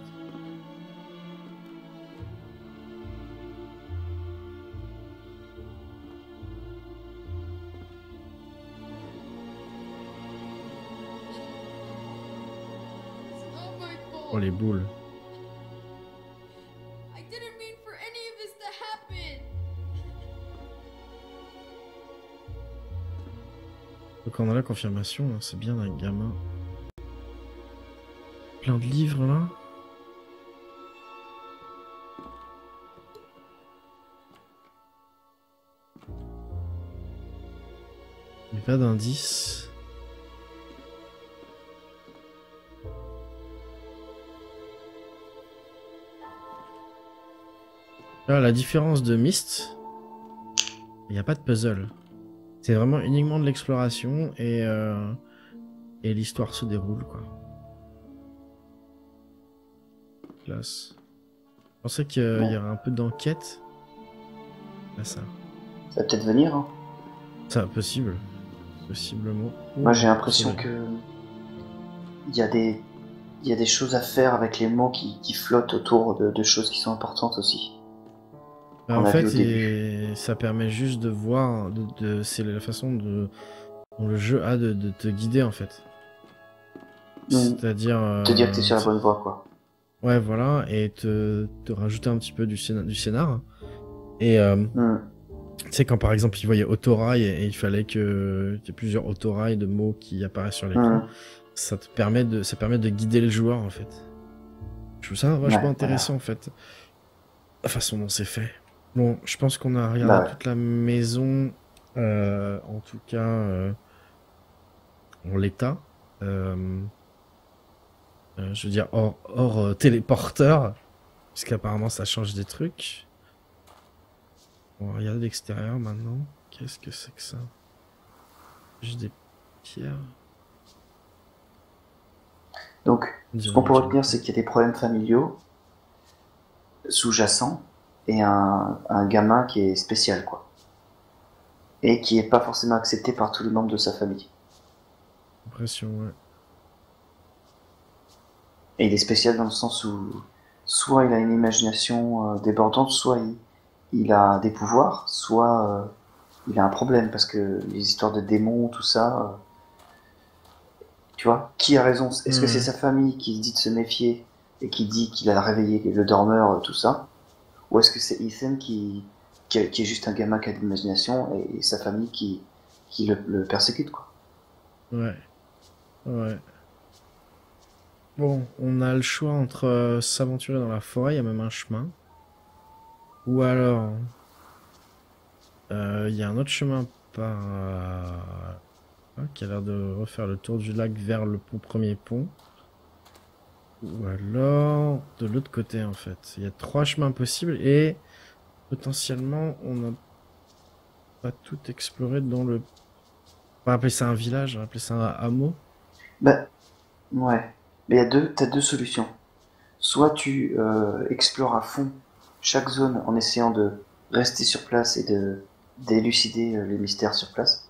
It's not my fault. Oh les boules. I didn't mean for any of this to happen. Donc on a la confirmation, hein, c'est bien un gamin. Plein de livres là. Il n'y a pas d'indice. Là, la différence de Myst, il n'y a pas de puzzle. C'est vraiment uniquement de l'exploration et l'histoire se déroule quoi. Classe. Je pensais qu'il y aurait un peu d'enquête. Là ça. Ça va peut-être venir, hein. Ça, possible. Possiblement. Moi j'ai l'impression que il y a des choses à faire avec les mots qui flottent autour de choses qui sont importantes aussi. Bah, en qu'on a vu au fait, ça permet juste de voir, c'est la façon dont le jeu a de te guider en fait. C'est-à-dire... Te dire que t'es sur la bonne voie, quoi. Ouais, voilà, et te rajouter un petit peu du scénar. Et tu sais, quand par exemple il voyait autorail et il fallait qu'il y ait plusieurs autorails de mots qui apparaissent sur l'écran, ça permet de guider le joueur en fait. Je trouve ça vachement intéressant en fait. La façon dont c'est fait. Bon, je pense qu'on a regardé toute la maison, en tout cas en l'état. Je veux dire hors téléporteur, puisqu'apparemment ça change des trucs. On va regarder l'extérieur maintenant. Qu'est-ce que c'est que ça? Juste des pierres. Donc, ce qu'on peut retenir, c'est qu'il y a des problèmes familiaux sous-jacents et un gamin qui est spécial, quoi. Et qui est pas forcément accepté par tous les membres de sa famille. Impression, ouais. Et il est spécial dans le sens où soit il a une imagination débordante, soit il a des pouvoirs, soit il a un problème parce que les histoires de démons, tout ça, tu vois, qui a raison? Est-ce que c'est sa famille qui dit de se méfier et qui dit qu'il a réveillé le dormeur, tout ça, ou est-ce que c'est Ethan qui est juste un gamin qui a de l'imagination et sa famille qui le persécute, quoi? Ouais. Ouais. Bon, on a le choix entre s'aventurer dans la forêt, il y a même un chemin. Ou alors, il y a un autre chemin par qui a l'air de refaire le tour du lac vers le premier pont. Ou alors, de l'autre côté en fait. Il y a 3 chemins possibles et potentiellement on n'a pas tout exploré dans le... On va appeler ça un village, on va appeler ça un hameau. Bah, ouais. Mais t'as deux solutions. Soit tu explores à fond chaque zone en essayant de rester sur place et d'élucider les mystères sur place.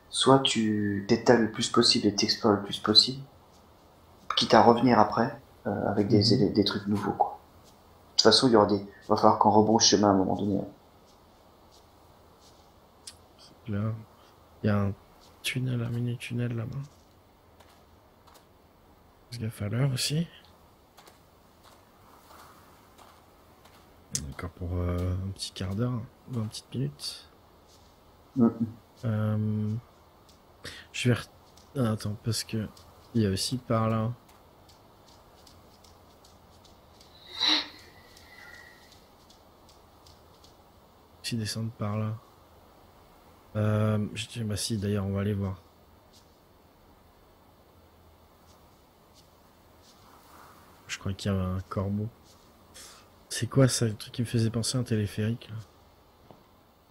Soit tu t'étales le plus possible et t'explores le plus possible, quitte à revenir après avec des trucs nouveaux, quoi. De toute façon, il va falloir qu'on rebrouche chemin à un moment donné. Là, il y a un tunnel, un mini tunnel là-bas. Parce qu'il va falloir aussi. Encore pour un petit quart d'heure, 20 petites minutes. Je vais... Ah, attends, parce que il y a aussi par là. Si descendre par là. Bah si, d'ailleurs, on va aller voir. Je crois qu'il y a un corbeau. C'est quoi ça, le truc qui me faisait penser à un téléphérique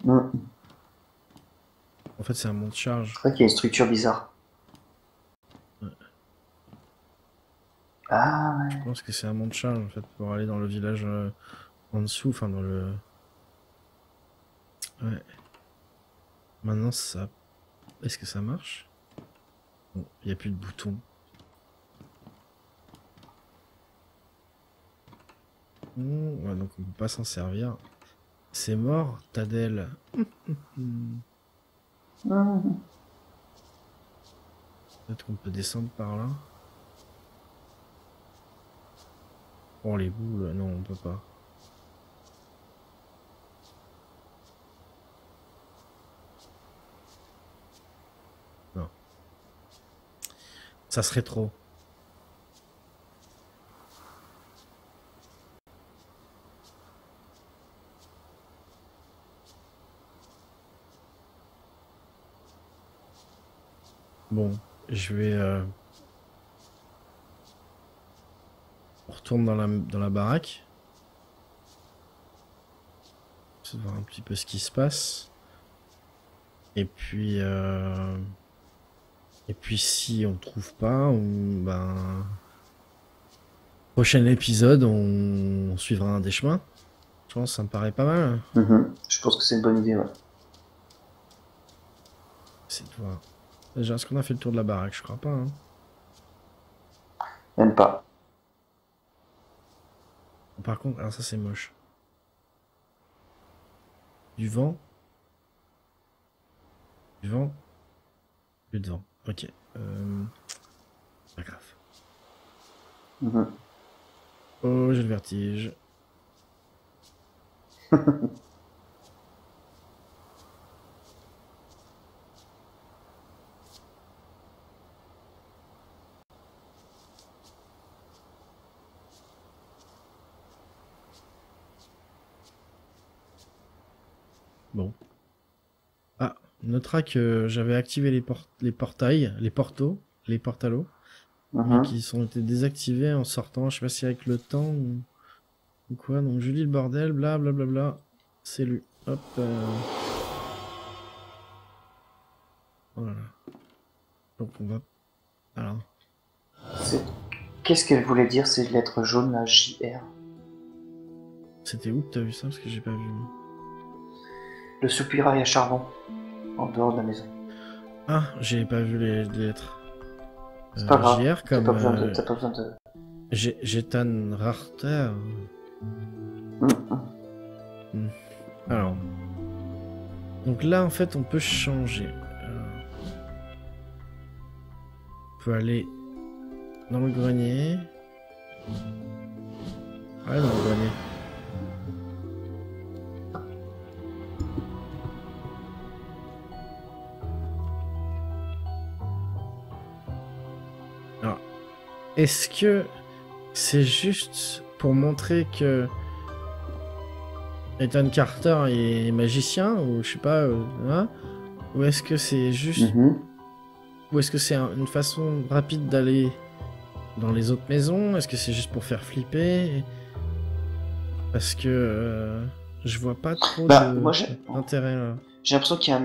là? En fait, c'est un monte-charge. C'est vrai qu'il y a une structure bizarre. Ouais. Ah ouais. Je pense que c'est un monte-charge en fait pour aller dans le village en dessous, enfin dans le... Ouais. Maintenant ça... Est-ce que ça marche? Bon, il n'y a plus de bouton. Ouais, donc on peut pas s'en servir. C'est mort, Tadel. Peut-être qu'on peut descendre par là. Oh les boules, non on peut pas. Non. Ça serait trop. Bon, je vais... On retourne dans la baraque. Je vais voir un petit peu ce qui se passe. Et puis si on trouve pas, ben... Prochain épisode, on suivra un des chemins. Je pense que ça me paraît pas mal. Je pense que c'est une bonne idée, ouais. C'est de voir. Déjà, est-ce qu'on a fait le tour de la baraque? Je crois pas. Hein. Même pas. Par contre, alors ça c'est moche. Du vent. Du vent. Plus de vent. Ok. Pas grave. Oh, j'ai le vertige. Bon. Ah, on notera que j'avais activé les portails, les portaux, les portalos, et qui sont été désactivés en sortant. Je sais pas si avec le temps ou quoi. Donc je lis le bordel, bla bla bla bla. C'est lui. Hop. Voilà. Donc on va. Alors. Qu'est-ce qu'elle voulait dire ces lettres jaunes là, JR? C'était où que t'as vu ça? Parce que j'ai pas vu. Le soupirail à charbon, en dehors de la maison. Ah, j'ai pas vu les lettres. C'est pas grave. JR comme. T'as pas besoin de. Jetan Rarter. Alors. Donc là, en fait, on peut changer. On peut aller dans le grenier. Ouais, dans le grenier. Alors, est-ce que c'est juste pour montrer que Ethan Carter est magicien ou je sais pas, hein, ou est-ce que c'est juste, ou est-ce que c'est une façon rapide d'aller dans les autres maisons? Est-ce que c'est juste pour faire flipper? Parce que je vois pas trop d'intérêt là. J'ai l'impression qu'il y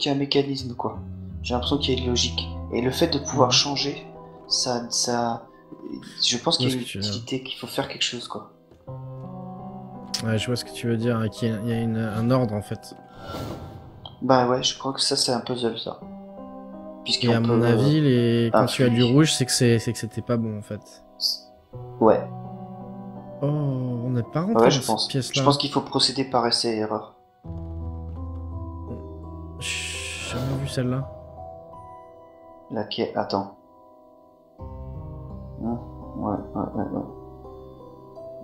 a un mécanisme quoi. J'ai l'impression qu'il y a une logique. Et le fait de pouvoir changer, ça, je pense qu'il y a une utilité, qu'il faut faire quelque chose quoi. Ouais, je vois ce que tu veux dire, hein, qu'il y a un ordre en fait. Bah ouais, je crois que ça c'est un puzzle ça. Et à mon avis, quand tu as du rouge, c'est que c'était pas bon en fait. Ouais. Oh, on n'est pas rentré dans cette pièce-là. Je pense qu'il faut procéder par essai et erreur. J'ai jamais vu celle-là. Laquelle? Attends. Ouais.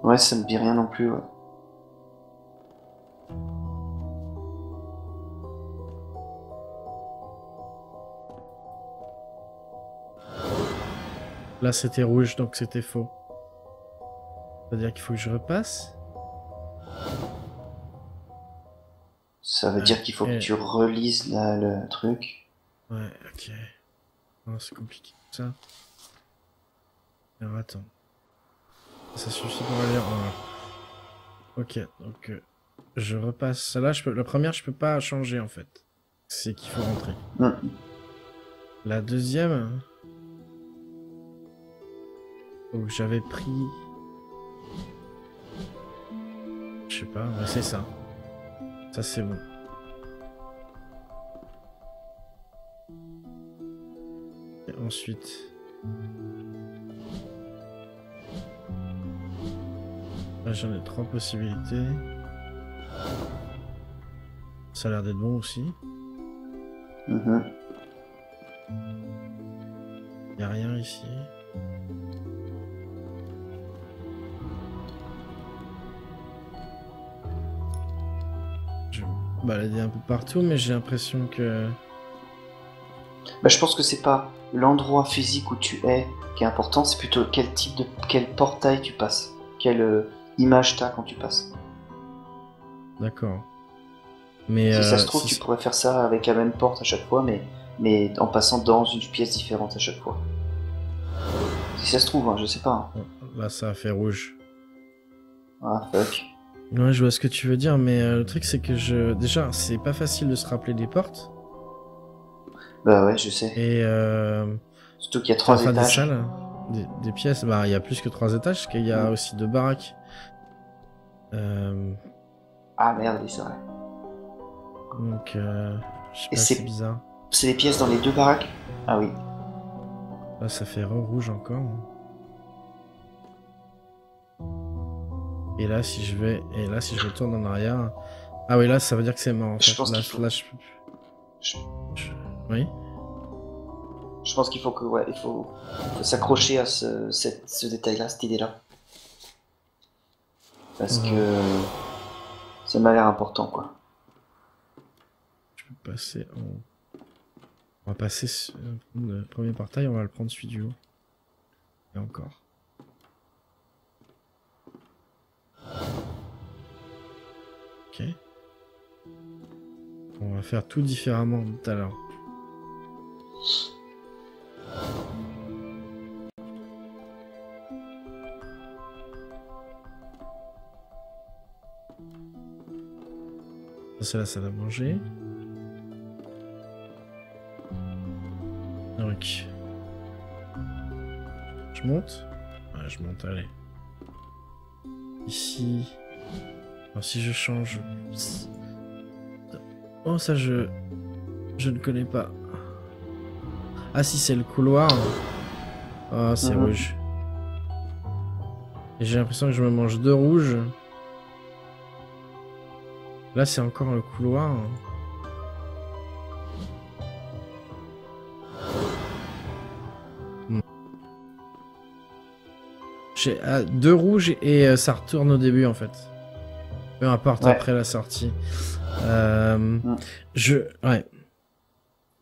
Ouais, ça me dit rien non plus, ouais. Là, c'était rouge, donc c'était faux. C'est-à-dire qu'il faut que je repasse. Ça veut dire qu'il faut que tu relises le truc. Ouais, ok. Oh, c'est compliqué ça. Alors attends. Ça suffit pour aller en... Ok, donc je repasse. Là, la première, je peux pas changer en fait. C'est qu'il faut rentrer. La deuxième... Donc j'avais pris... Je sais pas, ouais, c'est ça. Ça c'est bon. Et ensuite... Là j'en ai 3 possibilités. Ça a l'air d'être bon aussi. Y a rien ici. Je vais me balader un peu partout, mais j'ai l'impression que... Bah, je pense que c'est pas l'endroit physique où tu es qui est important, c'est plutôt quel portail tu passes, quelle image t'as quand tu passes. D'accord. Mais si ça se trouve, tu pourrais faire ça avec la même porte à chaque fois, mais en passant dans une pièce différente à chaque fois. Si ça se trouve, hein, je sais pas. Hein. Là, ça a fait rouge. Ah, fuck. Ouais, je vois ce que tu veux dire, mais le truc, c'est que déjà, c'est pas facile de se rappeler des portes. Bah ouais, je sais. Et surtout qu'il y a 3 étages. Des salles, des pièces, bah il y a plus que 3 étages, parce qu'il y a aussi 2 baraques. Ah merde, oui, c'est vrai. Donc, je sais pas, c'est bizarre. C'est les pièces dans les 2 baraques? Ah oui. Là, ça fait rouge encore. Et là, si je retourne en arrière... Ah oui, là, ça veut dire que c'est mort, en fait. Je pense qu'il faut... Oui. Je pense qu'il faut que, ouais, il faut s'accrocher à ce détail-là, cette idée-là. Parce que ça m'a l'air important, quoi. Je peux passer en... On va passer le premier portail, on va le prendre celui du haut. Et encore. Ok. On va faire tout différemment tout à l'heure. Ça c'est la salle à manger. Donc... Je monte? Ouais, je monte, allez. Ici... Alors si je change... Oh ça je ne connais pas. Ah si c'est le couloir. Ah c'est rouge. Et j'ai l'impression que je me mange 2 rouges. Là c'est encore le couloir. J'ai 2 rouges et ça retourne au début en fait. Peu importe après la sortie. Ouais.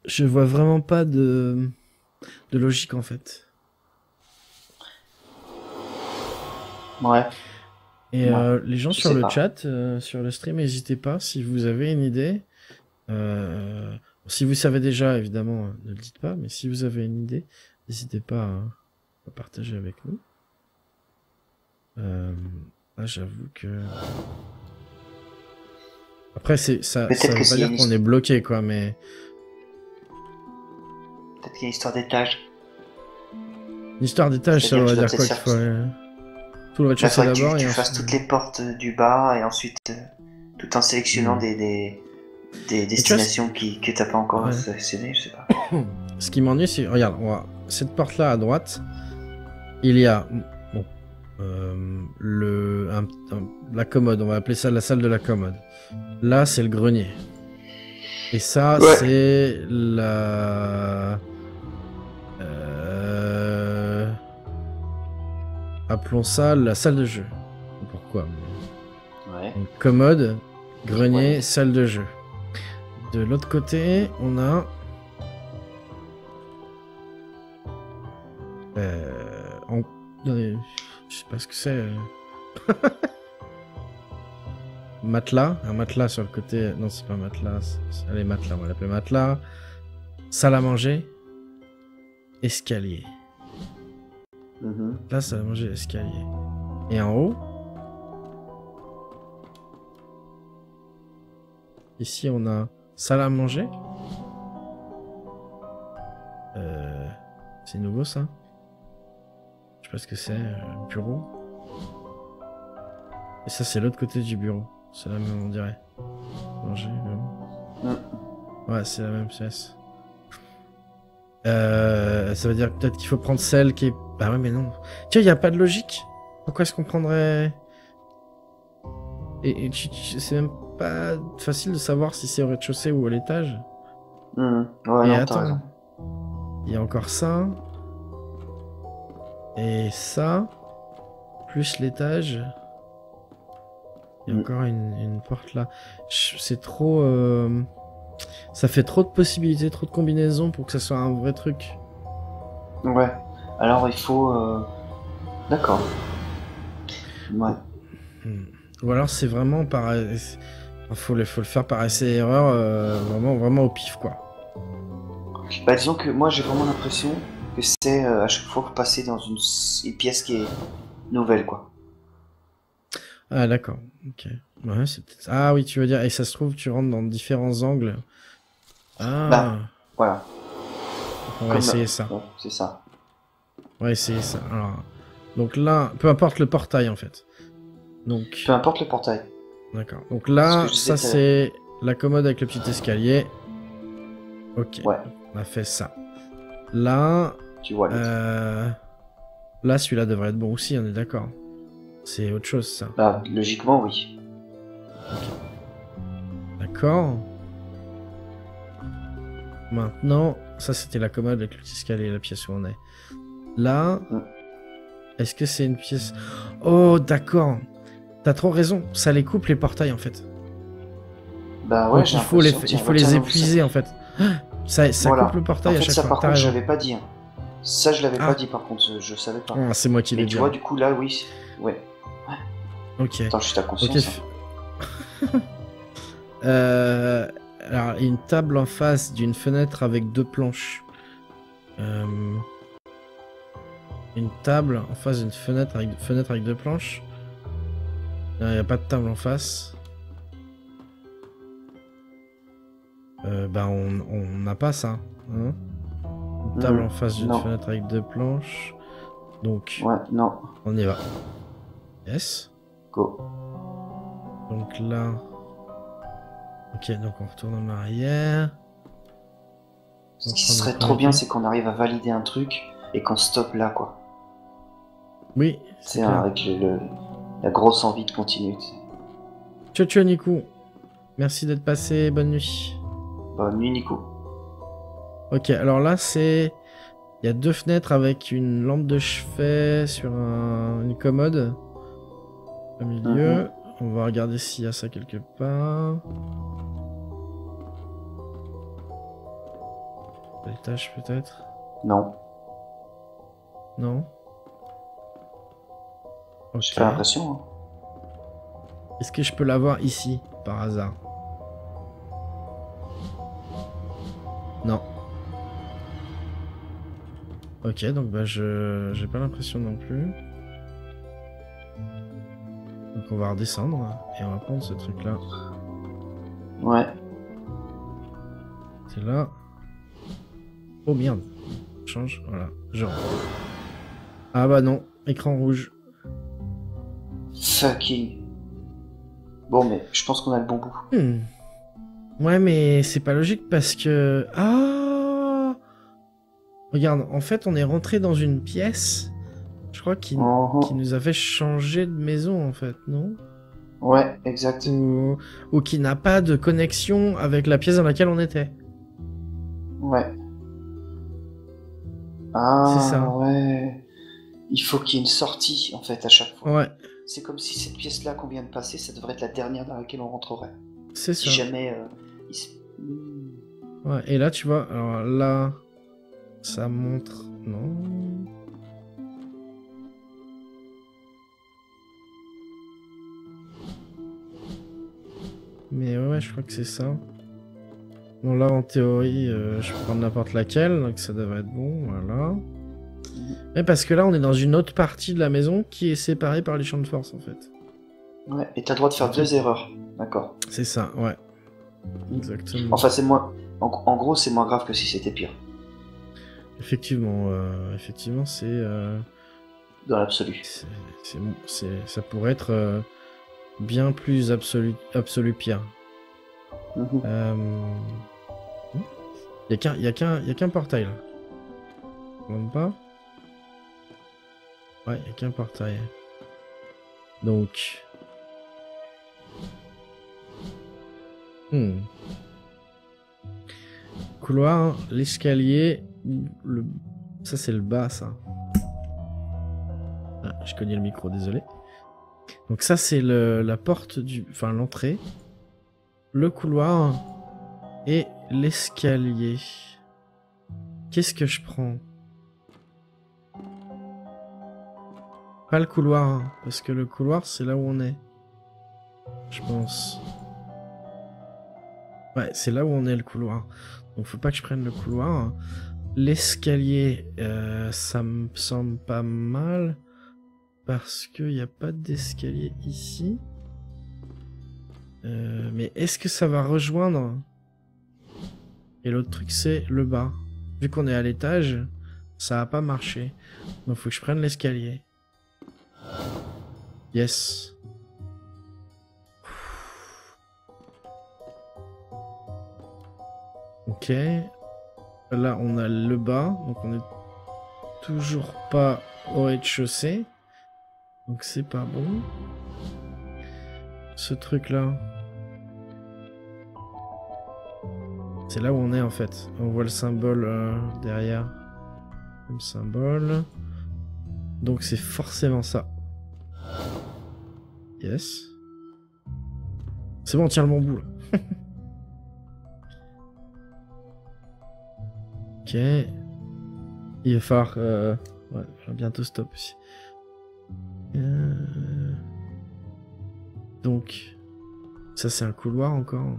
Je vois vraiment pas de logique en fait. Ouais. Et les gens sur le chat, sur le stream, n'hésitez pas si vous avez une idée. Si vous savez déjà, évidemment, ne le dites pas, mais si vous avez une idée, n'hésitez pas à partager avec nous. Là, j'avoue que... Après, ça veut pas dire qu'on est bloqué, quoi, mais... Peut-être qu'il y a une histoire d'étage. Une histoire d'étage, ça veut dire quoi qu'il faut... Tout le rez-de-chaussée d'abord et tu fasses toutes les portes du bas et ensuite tout en sélectionnant des destinations que t'as pas encore sélectionnées, je sais pas. Ce qui m'ennuie, c'est... Regarde, cette porte-là à droite, il y a... Bon... la commode, on va appeler ça la salle de la commode. Là, c'est le grenier. Et ça, c'est la... Appelons ça la salle de jeu. Pourquoi? Ouais. Donc, commode, Grenier, Ouais. salle de jeu. De l'autre côté, on a... en- Attendez, je sais pas ce que c'est. Matelas. Un matelas sur le côté... Non, c'est pas un matelas. Allez, matelas, on va l'appeler matelas. Salle à manger. Escalier. Mhm. Là, salle à manger, escalier. Et en haut... Ici, on a salle à manger. C'est nouveau, ça. Je sais pas ce que c'est. Bureau. Et ça, c'est l'autre côté du bureau. C'est la même, on dirait. Manger, ouais, c'est la même pièce. Ça veut dire peut-être qu'il faut prendre celle qui est... Bah ouais, mais non. Tiens, il n'y a pas de logique. Pourquoi est-ce qu'on prendrait... Et c'est même pas facile de savoir si c'est au rez-de-chaussée ou à l'étage. Mhm. Ouais, Et non, t'as attends, raison. il y a encore ça. Et ça. Plus l'étage. Il y a encore une porte là. C'est trop... Ça fait trop de possibilités, trop de combinaisons pour que ça soit un vrai truc. Ouais. Alors il faut... D'accord. Ouais. Ou alors c'est vraiment par... faut le faire par essai et erreur, vraiment au pif, quoi. Bah disons que moi j'ai vraiment l'impression que c'est à chaque fois passer dans une pièce qui est nouvelle, quoi. Ah d'accord, ok. Ouais, c'est peut-être... Ah oui, tu veux dire, et ça se trouve, tu rentres dans différents angles. Ah, Bah, voilà. on va Comme- essayer ça. Ouais, c'est ça. On va essayer ça. Alors, donc là, peu importe le portail en fait. Donc, Peu importe le portail. d'accord. Donc Ce là, que je disais ça tout à c'est la commode avec le petit escalier. Ok, Ouais, on a fait ça. Là, tu vois. là celui-là devrait être bon aussi, on est d'accord. C'est autre chose ça. Bah, logiquement, oui. D'accord. Maintenant, ça c'était la commode avec le petit escalier, la pièce où on est. Là, Mm. est-ce que c'est une pièce... Oh, d'accord. T'as trop raison, ça les coupe les portails en fait. Bah ouais, Donc j'ai il faut les, l'impression, il tiens, faut bah, les tiens, épuiser en fait. Ça Voilà. coupe le En portail à fait, chaque ça fois. par T'as contre, je raison. l'avais pas dit. Hein. Ça, je l'avais Ah. pas dit par contre, je savais pas. Ah, c'est moi qui l'ai Mais dit. tu vois, du coup, là, oui. Ouais. Ok. Attends, je suis ta Ok. conscience. hein. Alors, une table en face d'une fenêtre avec deux planches. Une table en face d'une fenêtre avec deux planches. Il n'y a pas de table en face. Bah, on n'a pas ça. Hein, une table en face d'une non. fenêtre avec deux planches. Donc, Ouais, non. on y va. Yes. Go. Donc là... Ok, donc on retourne en arrière. Ce On qui prend serait le trop bien, premier. c'est qu'on arrive à valider un truc et qu'on stoppe là, quoi. Oui, C'est clair. avec la grosse envie de continuer. tu sais. Ciao ciao Nico. Merci d'être passé, bonne nuit. Bonne nuit, Nico. Ok, alors là c'est... Il y a deux fenêtres avec une lampe de chevet sur une commode. Au milieu. On va regarder s'il y a ça quelque part. À l'étage peut-être. Non, Non. Ok. j'ai pas l'impression. Hein. Est-ce que je peux l'avoir ici, par hasard? Non. Ok, donc bah j'ai pas l'impression non plus. Donc on va redescendre et on va prendre ce truc là. Ouais. C'est là. Oh merde. Change, voilà. Genre. Ah bah non, écran rouge. Fucking. Bon, mais je pense qu'on a le bon bout. Ouais, mais c'est pas logique parce que... Ah! Regarde, en fait, on est rentré dans une pièce, je crois, qui nous avait changé de maison, en fait, non? Ouais, exact. Ou qui n'a pas de connexion avec la pièce dans laquelle on était. Ouais. Ah, C'est ça. ouais. Il faut qu'il y ait une sortie, en fait, à chaque fois. Ouais. C'est comme si cette pièce-là qu'on vient de passer, ça devrait être la dernière dans laquelle on rentrerait. C'est Si ça. jamais il se... Ouais, et là, tu vois, alors là, ça montre... Non. Mais ouais, je crois que c'est ça. Bon, là, en théorie, je peux prendre n'importe laquelle, donc ça devrait être bon, voilà. Mais parce que là, on est dans une autre partie de la maison qui est séparée par les champs de force, en fait. Ouais, et t'as le droit de faire 2 erreurs. D'accord. C'est ça, ouais. Exactement. Enfin, c'est moins... En gros, c'est moins grave que si c'était pire. Effectivement, c'est... Dans l'absolu. ça pourrait être bien plus absolu pire. Mhm. Y a qu'un portail là. Même pas. Ouais, y a qu'un portail. Donc. Couloir, l'escalier, le. Ça c'est le bas, ça. Ah, je connais le micro, désolé. Donc ça c'est la porte du, enfin l'entrée, le couloir et l'escalier. Qu'est-ce que je prends? Pas le couloir, hein, parce que le couloir c'est là où on est. Je pense. Ouais, c'est là où on est le couloir. Donc faut pas que je prenne le couloir. L'escalier, ça me semble pas mal. Parce qu'il n'y a pas d'escalier ici. Mais est-ce que ça va rejoindre? Et l'autre truc c'est le bas. Vu qu'on est à l'étage, ça va pas marcher. Donc faut que je prenne l'escalier. Yes. Ok. Là on a le bas. Donc on est toujours pas au rez-de-chaussée. Donc c'est pas bon. Ce truc là. C'est là où on est en fait. On voit le symbole derrière. Comme symbole. Donc c'est forcément ça. Yes. C'est bon, on tient le bon bout là. Ok. Il va falloir... ouais, il va bientôt stop aussi. Donc, ça c'est un couloir encore.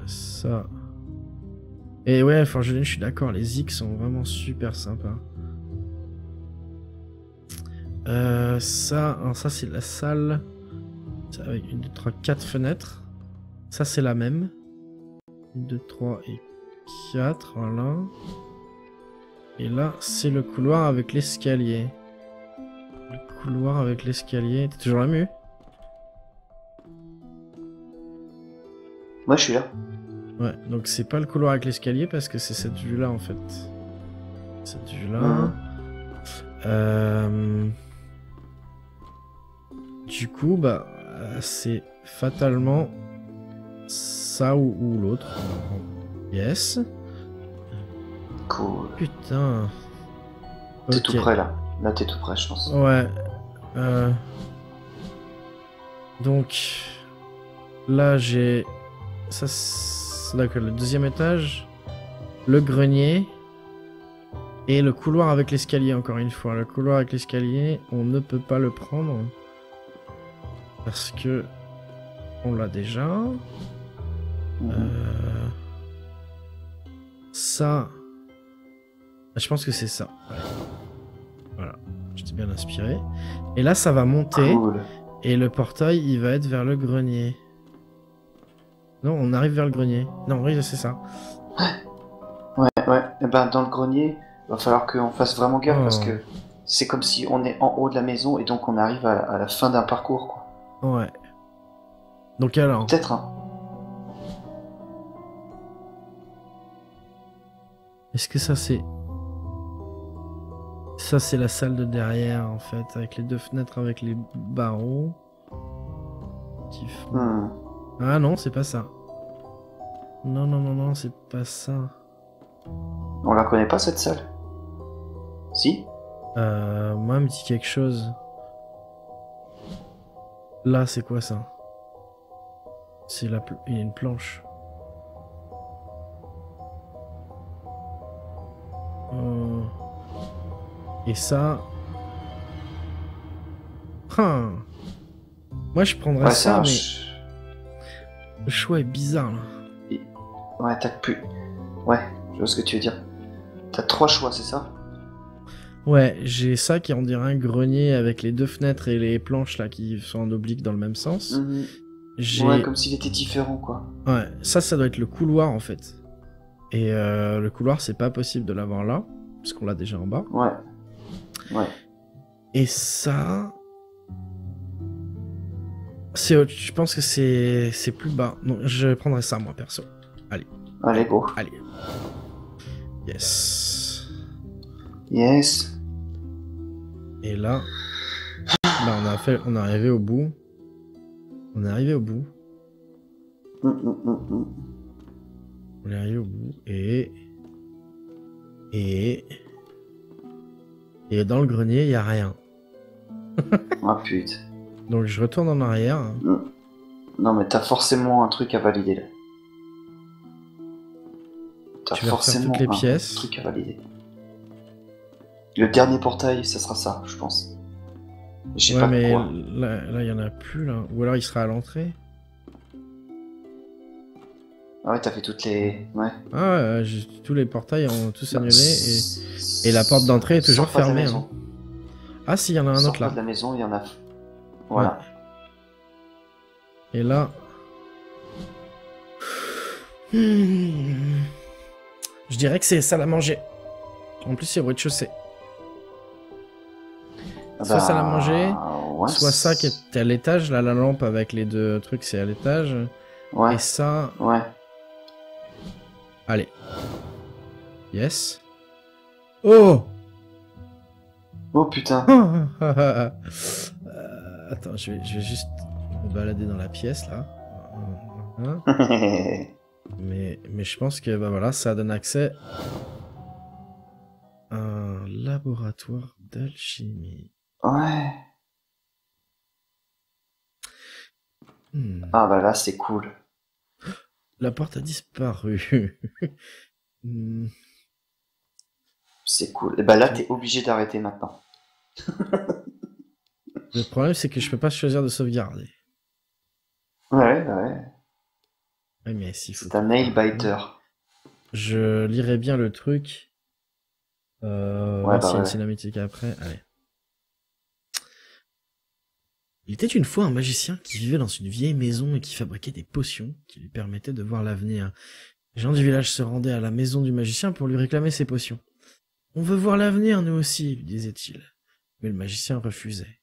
Ça. Et ouais, Forgeline, je suis d'accord, les X sont vraiment super sympas. Ça c'est la salle. Ça, avec 1, 2, 3, 4 fenêtres. Ça c'est la même. 1, 2, 3 et 4, voilà. Et là, c'est le couloir avec l'escalier. Le couloir avec l'escalier. T'es toujours là, Mu? Moi, je suis là. Ouais, donc c'est pas le couloir avec l'escalier parce que c'est cette vue-là, en fait. Cette vue-là. Du coup, bah, c'est fatalement ça ou l'autre. Yes. Cool. Putain. T'es Ok. tout près là. Là, t'es tout près, je pense. Ouais. Donc, là, j'ai... Ça, c'est d'accord, le deuxième étage, le grenier et le couloir avec l'escalier, encore une fois. Le couloir avec l'escalier, on ne peut pas le prendre parce que on l'a déjà. Ça, je pense que c'est ça. Ouais. Voilà, j'étais bien inspiré. Et là, ça va monter. Cool. Et le portail, il va être vers le grenier. Non, on arrive vers le grenier. Non, oui, c'est ça. Ouais. Et ben, dans le grenier, il va falloir qu'on fasse vraiment gaffe parce Oh. que c'est comme si on est en haut de la maison et donc on arrive à la fin d'un parcours, quoi. Ouais. Donc alors, Peut-être, hein. est-ce que ça c'est... Ça c'est la salle de derrière en fait, avec les 2 fenêtres avec les barreaux. Qui font... Ah non, c'est pas ça. Non, c'est pas ça. On la connaît pas cette salle? Si? Moi, elle me dit quelque chose. Là, c'est quoi ça? C'est il y a une planche. Et ça... Ah. Moi, je prendrais Ouais, c'est ça, un mais... Le choix est bizarre, là. Ouais, t'as plus. Ouais, je vois ce que tu veux dire. T'as 3 choix, c'est ça? Ouais, j'ai ça qui on dirait un grenier avec les 2 fenêtres et les planches, là, qui sont en oblique dans le même sens. Mhm. J'ai... Ouais, comme s'il était différent, quoi. Ouais, ça doit être le couloir, en fait. Et le couloir, c'est pas possible de l'avoir là, parce qu'on l'a déjà en bas. Ouais. Ouais. Et ça... Je pense que c'est plus bas. Non, je prendrais ça, moi, perso. Allez. Allez, go. Allez. Yes. Yes. Et là... Là, on est arrivé au bout. On est arrivé au bout. On est arrivé au bout. Et dans le grenier, il n'y a rien. Ah putain. Donc je retourne en arrière. Non mais t'as forcément un truc à valider là. T'as Tu vas refaire forcément toutes les un pièces. truc à valider. Le dernier portail, ça sera ça, je pense. Je sais Ouais, pas mais pourquoi. là, il y en a plus, là. Ou alors il sera à l'entrée. Ah ouais, t'as fait toutes les... Ouais. Ah ouais, tous les portails ont tous annulé. Et la porte d'entrée est toujours Sors pas de la fermée. maison. Hein. Ah si, il y en a un Sors autre pas là. de la maison, il y en a... Voilà. Et là... Je dirais que c'est salle à manger. En plus, c'est au rez-de-chaussée. Soit salle à manger, ouais, soit ça qui est à l'étage. Là, la lampe avec les 2 trucs, c'est à l'étage. Ouais, Et ça... ouais. Allez. Yes. Oh Oh putain. Attends, je vais juste me balader dans la pièce, là. Mais je pense que bah voilà, ça donne accès à un laboratoire d'alchimie. Ouais. Ah bah là, c'est cool. La porte a disparu. C'est cool. Et bah là, t'es obligé d'arrêter maintenant. Le problème, c'est que je peux pas choisir de sauvegarder. Ouais. Ouais, mais s'il faut... C'est un nail biter. Je lirai bien le truc. Ouais, s'il y a une ouais. cinématique après. Allez. Il était une fois un magicien qui vivait dans une vieille maison et qui fabriquait des potions qui lui permettaient de voir l'avenir. Les gens du village se rendaient à la maison du magicien pour lui réclamer ses potions. « On veut voir l'avenir, nous aussi, » lui disait-il. Mais le magicien refusait.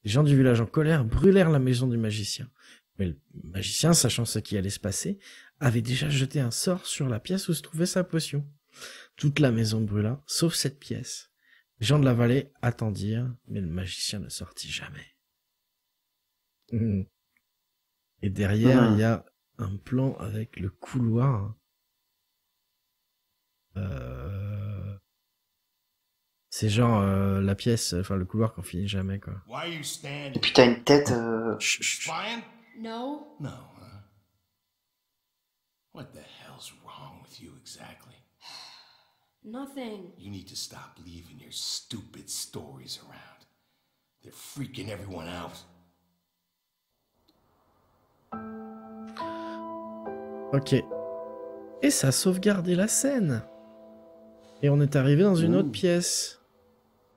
Les gens du village en colère brûlèrent la maison du magicien. Mais le magicien, sachant ce qui allait se passer, avait déjà jeté un sort sur la pièce où se trouvait sa potion. Toute la maison brûla, sauf cette pièce. Les gens de la vallée attendirent, mais le magicien ne sortit jamais. Et derrière, il y a un plan avec le couloir. C'est genre la pièce, enfin le couloir qu'on finit jamais, quoi. Et puis t'as une tête... No. No, huh? What the hell's wrong with you exactly? Nothing. You need to stop leaving your stupid stories around. They're freaking everyone out. Ok. Et ça a sauvegardé la scène. Et on est arrivé dans une autre pièce.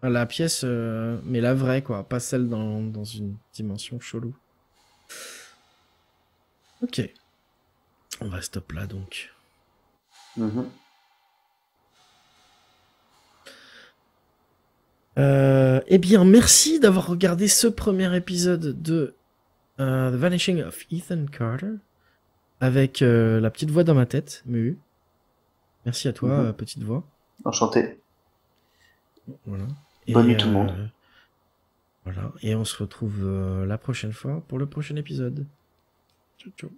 La pièce, mais la vraie, quoi. Pas celle dans une dimension chelou. Ok. On va stop là, donc. Eh bien, merci d'avoir regardé ce premier épisode de The Vanishing of Ethan Carter. Avec la petite voix dans ma tête, Mu. Merci à toi, petite voix. Enchanté. Voilà. Bonne nuit tout le monde. Voilà. Et on se retrouve la prochaine fois pour le prochain épisode. Ciao, ciao.